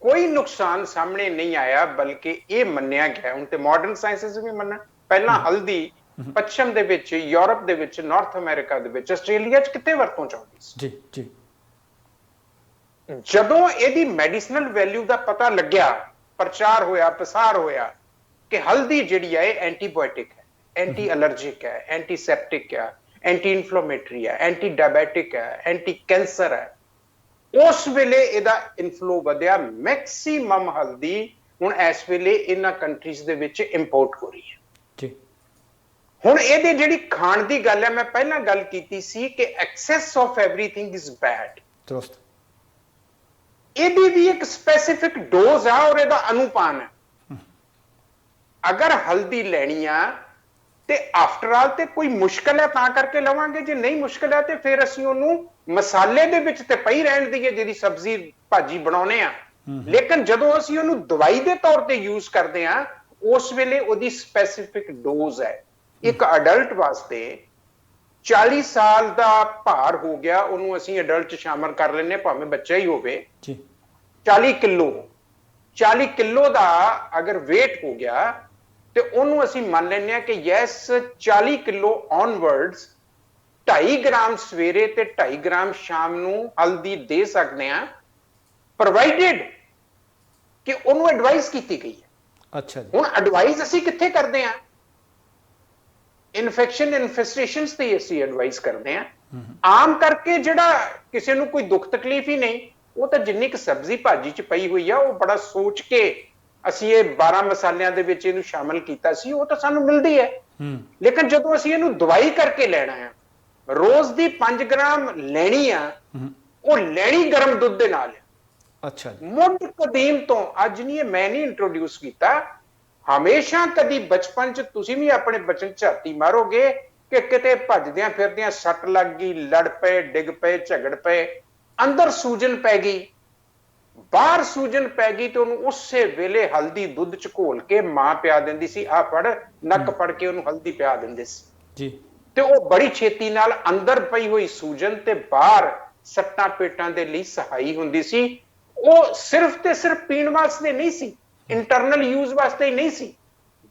ਕੋਈ ਨੁਕਸਾਨ ਸਾਹਮਣੇ ਨਹੀਂ ਆਇਆ, ਬਲਕਿ ਇਹ ਮੰਨਿਆ ਗਿਆ, ਹੁਣ ਤੇ ਮਾਡਰਨ ਸਾਇੰਸਿਸ ਵੀ ਮੰਨਣ। ਪਹਿਲਾਂ ਹਲਦੀ ਪੱਛਮ ਦੇ ਵਿੱਚ, ਯੂਰਪ ਦੇ ਵਿੱਚ, ਨਾਰਥ ਅਮਰੀਕਾ ਦੇ ਵਿੱਚ, ਆਸਟ੍ਰੇਲੀਆ 'ਚ ਕਿਤੇ ਵਰਤੋਂ ਚ ਆਉਂਦੀ ਸੀ। ਜੀ ਜੀ। ਜਦੋਂ ਇਹਦੀ ਮੈਡੀਸਿਨਲ ਵੈਲਿਊ ਦਾ ਪਤਾ ਲੱਗਿਆ, ਪ੍ਰਚਾਰ ਹੋਇਆ, ਪਸਾਰ ਹੋਇਆ ਕਿ ਹਲਦੀ ਜਿਹੜੀ ਹੈ ਇਹ ਐਂਟੀਬਾਇਓਟਿਕ ਹੈ, ਐਂਟੀ ਅਲਰਜਿਕ ਹੈ, ਐਂਟੀਸੈਪਟਿਕ ਹੈ, ਐਂਟੀ ਇਨਫਲੇਮੇਟਰੀ ਹੈ, ਐਂਟੀ ਡਾਇਬੈਟਿਕ ਹੈ, ਐਂਟੀ ਕੈਂਸਰ ਹੈ, ਉਸ ਵੇਲੇ ਇਹਦਾ ਇਨਫਲੋ ਵਧਿਆ। ਮੈਕਸਿਮਮ ਹਲਦੀ ਹੁਣ ਇਸ ਵੇਲੇ ਇਹਨਾਂ ਕੰਟਰੀਜ਼ ਦੇ ਵਿੱਚ ਇੰਪੋਰਟ ਹੋ ਰਹੀ ਹੈ ਜੀ। ਹੁਣ ਇਹਦੇ ਜਿਹੜੀ ਖਾਣ ਦੀ ਗੱਲ ਹੈ, ਮੈਂ ਪਹਿਲਾਂ ਗੱਲ ਕੀਤੀ ਸੀ ਕਿ access of everything is bad. ਦਰੁਸਤ। ਇਹਦੀ ਵੀ ਇੱਕ ਸਪੈਸੀਫਿਕ ਡੋਜ਼ ਆ ਔਰ ਇਹਦਾ ਅਨੁਪਾਨ ਹੈ। ਅਗਰ ਹਲਦੀ ਲੈਣੀ ਆ ਤੇ ਆਫਟਰ ਆਲ ਤੇ ਕੋਈ ਮੁਸ਼ਕਲ ਹੈ ਤਾਂ ਕਰਕੇ ਲਵਾਂਗੇ, ਜੇ ਨਹੀਂ ਮੁਸ਼ਕਲ ਹੈ ਤੇ ਫਿਰ ਅਸੀਂ ਉਹਨੂੰ ਮਸਾਲੇ ਦੇ ਵਿੱਚ ਤੇ ਪਈ ਰਹਿਣ ਦੀਏ ਜਿਹੜੀ ਸਬਜ਼ੀ ਭਾਜੀ ਬਣਾਉਨੇ ਆ। ਲੇਕਿਨ ਜਦੋਂ ਅਸੀਂ ਉਹਨੂੰ ਦਵਾਈ ਦੇ ਤੌਰ ਤੇ ਯੂਜ਼ ਕਰਦੇ ਆ, ਉਸ ਵੇਲੇ ਉਹਦੀ ਸਪੈਸੀਫਿਕ ਡੋਜ਼ ਹੈ। ਇੱਕ ਅਡਲਟ ਵਾਸਤੇ 40 ਸਾਲ ਦਾ ਭਾਰ ਹੋ ਗਿਆ, ਉਹਨੂੰ ਅਸੀਂ ਅਡਲਟ ਚ ਸ਼ਾਮਲ ਕਰ ਲੈਂਦੇ, ਭਾਵੇਂ ਬੱਚਾ ਹੀ ਹੋਵੇ ਜੀ। 40 ਕਿਲੋ ਦਾ ਅਗਰ weight ਹੋ ਗਿਆ ਤੇ ਉਹਨੂੰ ਅਸੀਂ ਮੰਨ ਲੈਂਦੇ ਆ ਕਿ ਯੈਸ 40 ਕਿਲੋ ਔਨਵਰਡਸ 2.5 ਗ੍ਰਾਮ ਸਵੇਰੇ ਤੇ 2.5 ਗ੍ਰਾਮ ਸ਼ਾਮ ਨੂੰ ਹਲਦੀ ਦੇ ਸਕਦੇ ਆ, ਪ੍ਰੋਵਾਈਡਡ ਕਿ ਉਹਨੂੰ ਐਡਵਾਈਸ ਕੀਤੀ ਗਈ ਹੈ। ਅੱਛਾ ਜੀ। ਹੁਣ ਐਡਵਾਈਸ ਅਸੀਂ ਕਿੱਥੇ ਕਰਦੇ ਆ? ਇਨਫੈਕਸ਼ਨ ਇਨਫੈਸਟੇਸ਼ਨਸ ਤੇ ਅਸੀਂ ਐਡਵਾਈਸ ਕਰਦੇ ਹਾਂ। ਆਮ ਕਰਕੇ ਜਿਹੜਾ ਕਿਸੇ ਨੂੰ ਕੋਈ ਦੁੱਖ ਤਕਲੀਫ ਹੀ ਨਹੀਂ, ਉਹ ਤਾਂ ਜਿੰਨੀ ਕੁ ਸਬਜ਼ੀ ਭਾਜੀ ਚ ਪਈ ਹੋਈ ਆ ਉਹ ਬੜਾ ਸੋਚ ਕੇ ਅਸੀਂ ਇਹ 12 ਮਸਾਲਿਆਂ ਦੇ ਵਿੱਚ ਇਹਨੂੰ ਸ਼ਾਮਿਲ ਕੀਤਾ ਸੀ, ਉਹ ਤਾਂ ਸਾਨੂੰ ਮਿਲਦੀ ਹੈ। ਲੇਕਿਨ ਜਦੋਂ ਅਸੀਂ ਇਹਨੂੰ ਦਵਾਈ ਕਰਕੇ ਲੈਣਾ ਆ, ਰੋਜ਼ ਦੀ 5 ਗ੍ਰਾਮ ਲੈਣੀ ਆ, ਉਹ ਲੈਣੀ ਗਰਮ ਦੁੱਧ ਦੇ ਨਾਲ ਆ। ਅੱਛਾ ਜੀ। ਮੁੱਢ ਕਦੀਮ ਤੋਂ, ਅੱਜ ਨਹੀਂ, ਮੈਂ ਨਹੀਂ ਇੰਟਰੋਡਿਊਸ ਕੀਤਾ, ਹਮੇਸ਼ਾ ਕਦੀ ਬਚਪਨ ਚ ਤੁਸੀਂ ਵੀ ਆਪਣੇ ਬੱਚਨ ਝਾਤੀ ਮਾਰੋਗੇ ਕਿ ਕਿਤੇ ਭੱਜਦਿਆਂ ਫਿਰਦਿਆਂ ਸੱਟ ਲੱਗ ਗਈ, ਲੜ ਪਏ, ਡਿੱਗ ਪਏ, ਝਗੜ ਪਏ, ਅੰਦਰ ਸੂਜਨ ਪੈ ਗਈ, ਬਾਹਰ ਸੂਜਨ ਪੈ ਗਈ, ਤੇ ਉਹਨੂੰ ਉਸੇ ਵੇਲੇ ਹਲਦੀ ਦੁੱਧ ਚ ਘੋਲ ਕੇ ਮਾਂ ਪਿਆ ਦਿੰਦੀ ਸੀ। ਆ ਫੜ, ਨੱਕ ਫੜ ਕੇ ਉਹਨੂੰ ਹਲਦੀ ਪਿਆ ਦਿੰਦੇ ਸੀ ਜੀ। ਤੇ ਉਹ ਬੜੀ ਛੇਤੀ ਨਾਲ ਅੰਦਰ ਪਈ ਹੋਈ ਸੂਜਨ ਤੇ ਬਾਹਰ ਸੱਟਾਂ ਪੇਟਾਂ ਦੇ ਲਈ ਸਹਾਈ ਹੁੰਦੀ ਸੀ। ਉਹ ਸਿਰਫ ਤੇ ਸਿਰਫ ਪੀਣ ਵਾਸਤੇ ਨਹੀਂ ਸੀ, ਇੰਟਰਨਲ ਯੂਜ਼ ਵਾਸਤੇ ਹੀ ਨਹੀਂ ਸੀ।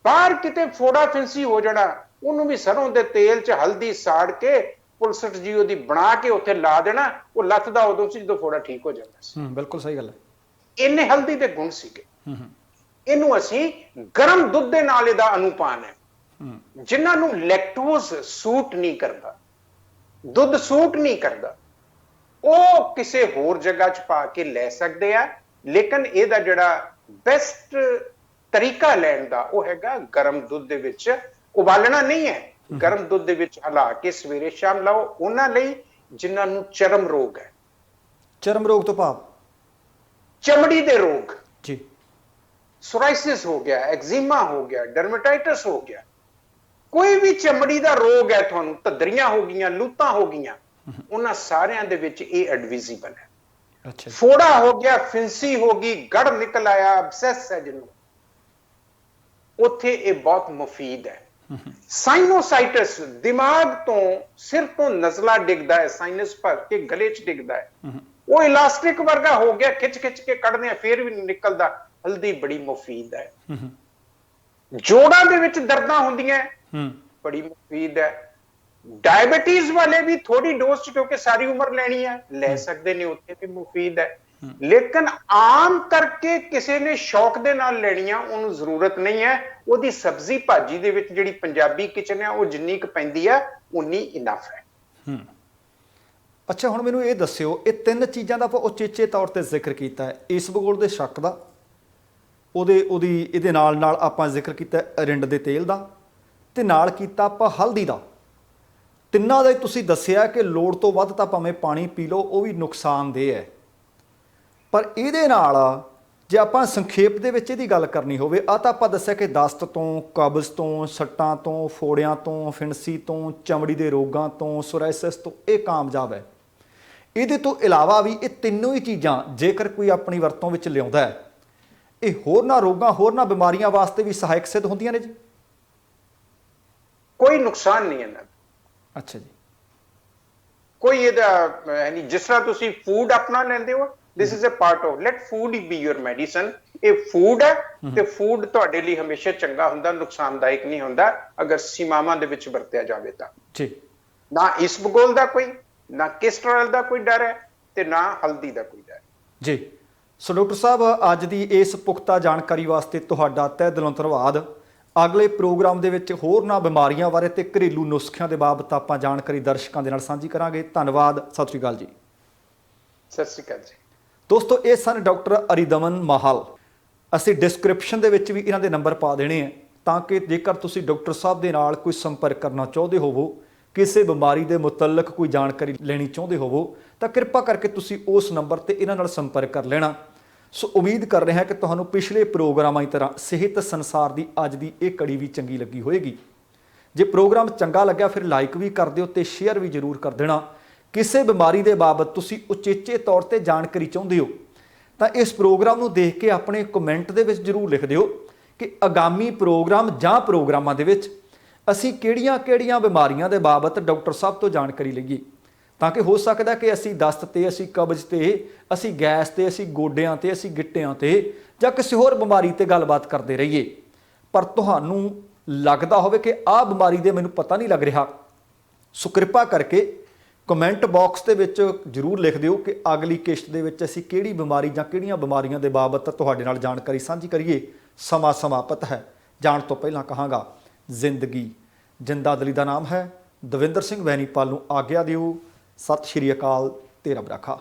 ਬਾਹਰ ਕਿਤੇ ਫੋੜਾ ਫਿੰਸੀ ਹੋ ਜਾਣਾ, ਉਹਨੂੰ ਵੀ ਸਰੋਂ ਦੇ ਤੇਲ 'ਚ ਹਲਦੀ ਸਾੜ ਕੇ ਪੁਲਸਟ ਜੀ ਉਹਦੀ ਬਣਾ ਕੇ ਉੱਥੇ ਲਾ ਦੇਣਾ, ਉਹ ਲੱਥਦਾ ਉਦੋਂ ਸੀ ਜਦੋਂ ਫੋੜਾ ਠੀਕ ਹੋ ਜਾਂਦਾ ਸੀ। ਬਿਲਕੁਲ ਸਹੀ ਗੱਲ ਹੈ। ਇੰਨੇ ਹਲਦੀ ਦੇ ਗੁਣ ਸੀਗੇ। ਇਹਨੂੰ ਅਸੀਂ ਗਰਮ ਦੁੱਧ ਦੇ ਨਾਲ, ਇਹਦਾ ਅਨੁਪਾਨ ਹੈ। ਜਿਨ੍ਹਾਂ ਨੂੰ ਲੈਕਟੋਜ਼ ਸੂਟ ਨਹੀਂ ਕਰਦਾ, ਦੁੱਧ ਸੂਟ ਨਹੀਂ ਕਰਦਾ, ਉਹ ਕਿਸੇ ਹੋਰ ਜਗ੍ਹਾ 'ਚ ਪਾ ਕੇ ਲੈ ਸਕਦੇ ਆ। ਲੇਕਿਨ ਇਹਦਾ ਜਿਹੜਾ ਬੈਸਟ ਤਰੀਕਾ ਲੈਣ ਦਾ ਉਹ ਹੈਗਾ ਗਰਮ ਦੁੱਧ ਦੇ ਵਿੱਚ, ਉਬਾਲਣਾ ਨਹੀਂ ਹੈ, ਗਰਮ ਦੁੱਧ ਦੇ ਵਿੱਚ ਹਿਲਾ ਕੇ ਸਵੇਰੇ ਸ਼ਾਮ ਲਾਓ। ਉਹਨਾਂ ਲਈ ਜਿਨ੍ਹਾਂ ਨੂੰ ਚਰਮ ਰੋਗ ਹੈ, ਚਰਮ ਰੋਗ ਤੋਂ ਭਾਵ ਚਮੜੀ ਦੇ ਰੋਗ ਜੀ, ਸੋਰਾਇਸਿਸ ਹੋ ਗਿਆ, ਐਗਜ਼ੀਮਾ ਹੋ ਗਿਆ, ਡਰਮੇਟਾਈਟਸ ਹੋ ਗਿਆ, ਕੋਈ ਵੀ ਚਮੜੀ ਦਾ ਰੋਗ ਹੈ ਤੁਹਾਨੂੰ, ਧੱਦਰੀਆਂ ਹੋ ਗਈਆਂ, ਲੂਤਾਂ ਹੋ ਗਈਆਂ, ਉਹਨਾਂ ਸਾਰਿਆਂ ਦੇ ਵਿੱਚ ਇਹ ਐਡਵਿਜ਼ੀਬਲ ਹੈ। ਅੱਛਾ। ਫੋੜਾ ਹੋ ਗਿਆ, ਫਿੰਸੀ ਹੋ ਗਈ, ਗੜ ਨਿਕਲ ਆਇਆ, ਅਬਸੈਸ ਹੈ ਜਿਹਨੂੰ, ਉੱਥੇ ਇਹ ਬਹੁਤ ਮੁਫੀਦ ਹੈ। ਸਾਈਨੋਸਾਈਟਸ, ਦਿਮਾਗ ਤੋਂ, ਸਿਰ ਤੋਂ ਨਜ਼ਲਾ ਡਿੱਗਦਾ ਹੈ, ਸਾਈਨਸ ਭਰ ਕੇ ਗਲੇ 'ਚ ਡਿੱਗਦਾ ਹੈ, ਉਹ ਇਲਾਸਟਿਕ ਵਰਗਾ ਹੋ ਗਿਆ, ਖਿੱਚ ਖਿੱਚ ਕੇ ਕੱਢਦੇ ਆ ਫੇਰ ਵੀ ਨਹੀਂ ਨਿਕਲਦਾ, ਹਲਦੀ ਬੜੀ ਮੁਫੀਦ ਹੈ। ਜੋੜਾਂ ਦੇ ਵਿੱਚ ਦਰਦਾਂ ਹੁੰਦੀਆਂ, ਬੜੀ ਮੁਫੀਦ ਹੈ। ਡਾਇਬੀਟੀਜ਼ ਵਾਲੇ ਵੀ ਥੋੜੀ ਡੋਜ਼ 'ਚ, ਕਿਉਂਕਿ ਸਾਰੀ ਉਮਰ ਲੈਣੀ ਹੈ, ਲੈ ਸਕਦੇ ਨੇ, ਉੱਥੇ ਵੀ ਮੁਫੀਦ ਹੈ। ਲੇਕਿਨ ਆਮ ਕਰਕੇ ਕਿਸੇ ਨੇ ਸ਼ੌਕ ਦੇ ਨਾਲ ਲੈਣੀ ਆ, ਉਹਨੂੰ ਜ਼ਰੂਰਤ ਨਹੀਂ ਹੈ। ਉਹਦੀ ਸਬਜ਼ੀ ਭਾਜੀ ਦੇ ਵਿੱਚ ਜਿਹੜੀ ਪੰਜਾਬੀ ਕਿਚਨ ਹੈ, ਉਹ ਜਿੰਨੀ ਕੁ ਪੈਂਦੀ ਆ ਉਨੀ ਇਨਫ ਹੈ। ਅੱਛਾ, ਹੁਣ ਮੈਨੂੰ ਇਹ ਦੱਸਿਓ, ਇਹ ਤਿੰਨ ਚੀਜ਼ਾਂ ਦਾ ਆਪਾਂ ਉਚੇਚੇ ਤੌਰ ਤੇ ਜ਼ਿਕਰ ਕੀਤਾ ਹੈ, ਇਸਬਗੋਲ ਦੇ ਸ਼ੱਕ ਦਾ, ਇਹਦੇ ਨਾਲ ਨਾਲ ਆਪਾਂ ਜ਼ਿਕਰ ਕੀਤਾ ਰਿੰਡ ਦੇ ਤੇਲ ਦਾ, ਤੇ ਨਾਲ ਕੀਤਾ ਆਪਾਂ ਹਲਦੀ ਦਾ। ਤਿੰਨਾਂ ਦਾ ਹੀ ਤੁਸੀਂ ਦੱਸਿਆ ਕਿ ਲੋੜ ਤੋਂ ਵੱਧ ਤਾਂ ਭਾਵੇਂ ਪਾਣੀ ਪੀ ਲਓ, ਉਹ ਵੀ ਨੁਕਸਾਨਦੇਹ ਹੈ। ਪਰ ਇਹਦੇ ਨਾਲ ਜੇ ਆਪਾਂ ਸੰਖੇਪ ਦੇ ਵਿੱਚ ਇਹਦੀ ਗੱਲ ਕਰਨੀ ਹੋਵੇ, ਆ ਤਾਂ ਆਪਾਂ ਦੱਸਿਆ ਕਿ ਦਸਤ ਤੋਂ, ਕਬਜ਼ ਤੋਂ, ਸੱਟਾਂ ਤੋਂ, ਫੋੜਿਆਂ ਤੋਂ, ਫਿੰਸੀ ਤੋਂ, ਚਮੜੀ ਦੇ ਰੋਗਾਂ ਤੋਂ, ਸੋਰਾਇਸਿਸ ਤੋਂ ਇਹ ਕਾਮਯਾਬ ਹੈ। ਇਹਦੇ ਤੋਂ ਇਲਾਵਾ ਵੀ ਇਹ ਤਿੰਨੋਂ ਹੀ ਚੀਜ਼ਾਂ ਜੇਕਰ ਕੋਈ ਆਪਣੀ ਵਰਤੋਂ ਵਿੱਚ ਲਿਆਉਂਦਾ ਹੈ, ਇਹ ਹੋਰਨਾਂ ਰੋਗਾਂ, ਹੋਰਨਾਂ ਬਿਮਾਰੀਆਂ ਵਾਸਤੇ ਵੀ ਸਹਾਇਕ ਸਿੱਧ ਹੁੰਦੀਆਂ ਨੇ ਜੀ? ਕੋਈ ਨੁਕਸਾਨ ਨਹੀਂ ਇਹਨਾਂ ਦਾ। ਅੱਛਾ ਜੀ। ਕੋਈ ਇਹਦਾ ਨਹੀਂ, ਜਿਸ ਤਰ੍ਹਾਂ ਤੁਸੀਂ ਫੂਡ ਆਪਣਾ ਲੈਂਦੇ ਹੋ, this is a part of, let food be your medicine। ਇਹ ਫੂਡ ਹੈ ਤੇ ਫੂਡ ਤੁਹਾਡੇ ਲਈ ਹਮੇਸ਼ਾ ਚੰਗਾ ਹੁੰਦਾ, ਨੁਕਸਾਨਦਾਇਕ ਨਹੀਂ ਹੁੰਦਾ ਅਗਰ ਸੀਮਾਵਾਂ ਦੇ ਵਿੱਚ ਵਰਤਿਆ ਜਾਵੇ ਤਾਂ ਜੀ। ਨਾ ਇਸਬਗੋਲ ਦਾ ਕੋਈ, ਨਾ ਕੋਲੇਸਟ੍ਰੋਲ ਦਾ ਕੋਈ ਡਰ ਹੈ, ਤੇ ਨਾ ਹਲਦੀ ਦਾ ਕੋਈ ਡਰ ਜੀ। ਸੋ ਡਾਕਟਰ ਸਾਹਿਬ, ਅੱਜ ਦੀ ਇਸ ਪੁਖਤਾ ਜਾਣਕਾਰੀ ਵਾਸਤੇ ਤੁਹਾਡਾ ਤਹਿ ਦਿਲੋਂ ਧੰਨਵਾਦ। ਅਗਲੇ ਪ੍ਰੋਗਰਾਮ ਦੇ ਵਿੱਚ ਹੋਰਨਾਂ ਬਿਮਾਰੀਆਂ ਬਾਰੇ ਤੇ ਘਰੇਲੂ ਨੁਸਖਿਆਂ ਦੇ ਬਾਬਤ ਆਪਾਂ ਜਾਣਕਾਰੀ ਦਰਸ਼ਕਾਂ ਦੇ ਨਾਲ ਸਾਂਝੀ ਕਰਾਂਗੇ। ਧੰਨਵਾਦ, ਸਤਿ ਸ਼੍ਰੀ ਅਕਾਲ ਜੀ। ਸਤਿ ਸ਼੍ਰੀ ਅਕਾਲ ਜੀ। ਦੋਸਤੋ, ਇਹ ਸਨ ਡਾਕਟਰ ਅਰੀਦਮਨ ਮਾਹਲ। ਅਸੀਂ ਡਿਸਕ੍ਰਿਪਸ਼ਨ ਦੇ ਵਿੱਚ ਵੀ ਇਹਨਾਂ ਦੇ ਨੰਬਰ ਪਾ ਦੇਣੇ ਆ, ਤਾਂ ਕਿ ਜੇਕਰ ਤੁਸੀਂ ਡਾਕਟਰ ਸਾਹਿਬ ਦੇ ਨਾਲ ਕੋਈ ਸੰਪਰਕ ਕਰਨਾ ਚਾਹੁੰਦੇ ਹੋਵੋ, ਕਿਸੇ ਬਿਮਾਰੀ ਦੇ ਮੁਤਲਕ ਕੋਈ ਜਾਣਕਾਰੀ ਲੈਣੀ ਚਾਹੁੰਦੇ ਹੋਵੋ, ਤਾਂ ਕਿਰਪਾ ਕਰਕੇ ਤੁਸੀਂ ਉਸ ਨੰਬਰ ਤੇ ਇਹਨਾਂ ਨਾਲ ਸੰਪਰਕ ਕਰ ਲੈਣਾ। ਸੋ ਉਮੀਦ ਕਰ ਰਹੇ ਹਾਂ ਕਿ ਤੁਹਾਨੂੰ ਪਿਛਲੇ ਪ੍ਰੋਗਰਾਮਾਂ ਦੀ ਤਰ੍ਹਾਂ ਸਿਹਤ ਸੰਸਾਰ ਦੀ ਅੱਜ ਦੀ ਇਹ ਕੜੀ ਵੀ ਚੰਗੀ ਲੱਗੀ ਹੋਏਗੀ। ਜੇ ਪ੍ਰੋਗਰਾਮ ਚੰਗਾ ਲੱਗਿਆ ਫਿਰ ਲਾਈਕ ਵੀ ਕਰ ਦਿਓ ਤੇ ਸ਼ੇਅਰ ਵੀ ਜ਼ਰੂਰ ਕਰ ਦੇਣਾ। ਕਿਸੇ ਬਿਮਾਰੀ ਦੇ ਬਾਬਤ ਤੁਸੀਂ ਉਚੇਚੇ ਤੌਰ ਤੇ ਜਾਣਕਾਰੀ ਚਾਹੁੰਦੇ ਹੋ ਤਾਂ ਇਸ ਪ੍ਰੋਗਰਾਮ ਨੂੰ ਦੇਖ ਕੇ ਆਪਣੇ ਕਮੈਂਟ ਦੇ ਵਿੱਚ ਜ਼ਰੂਰ ਲਿਖ ਦਿਓ ਕਿ ਆਗਾਮੀ ਪ੍ਰੋਗਰਾਮ ਜਾਂ ਪ੍ਰੋਗਰਾਮਾਂ ਦੇ ਵਿੱਚ ਅਸੀਂ ਕਿਹੜੀਆਂ-ਕਿਹੜੀਆਂ ਬਿਮਾਰੀਆਂ ਦੇ ਬਾਬਤ ਡਾਕਟਰ ਸਾਹਿਬ ਤੋਂ ਜਾਣਕਾਰੀ ਲਈਏ, ਤਾਂ ਕਿ ਹੋ ਸਕਦਾ ਕਿ ਅਸੀਂ ਦਸਤ ਤੇ, ਅਸੀਂ ਕਬਜ਼ ਤੇ, ਅਸੀਂ ਗੈਸ ਤੇ, ਅਸੀਂ ਗੋਡਿਆਂ ਤੇ, ਅਸੀਂ ਗਿੱਟਿਆਂ ਤੇ ਜਾਂ ਕਿਸੇ ਹੋਰ ਬਿਮਾਰੀ ਤੇ ਗੱਲਬਾਤ ਕਰਦੇ ਰਹੀਏ। ਪਰ ਤੁਹਾਨੂੰ ਲੱਗਦਾ ਹੋਵੇ ਕਿ ਆਹ ਬਿਮਾਰੀ ਦੇ ਮੈਨੂੰ ਪਤਾ ਨਹੀਂ ਲੱਗ ਰਿਹਾ, ਸੋ ਕਿਰਪਾ ਕਰਕੇ ਕਮੈਂਟ ਬਾਕਸ ਦੇ ਵਿੱਚ ਜ਼ਰੂਰ ਲਿਖ ਦਿਓ ਕਿ ਅਗਲੀ ਕਿਸ਼ਤ ਦੇ ਵਿੱਚ ਅਸੀਂ ਕਿਹੜੀ ਬਿਮਾਰੀ ਜਾਂ ਕਿਹੜੀਆਂ ਬਿਮਾਰੀਆਂ ਦੇ ਬਾਬਤ ਤੁਹਾਡੇ ਨਾਲ ਜਾਣਕਾਰੀ ਸਾਂਝੀ ਕਰੀਏ। ਸਮਾਂ ਸਮਾਪਤ ਹੈ। ਜਾਣ ਤੋਂ ਪਹਿਲਾਂ ਕਹਾਂਗਾ, ਜ਼ਿੰਦਗੀ ਜਿੰਦਾ ਦਲੀ ਦਾ ਨਾਮ ਹੈ। ਦਵਿੰਦਰ ਸਿੰਘ ਬੈਨੀਪਾਲ ਨੂੰ ਆਗਿਆ ਦਿਓ। ਸਤਿ ਸ਼੍ਰੀ ਅਕਾਲ ਤੇ ਰੱਬ ਰਾਖਾ।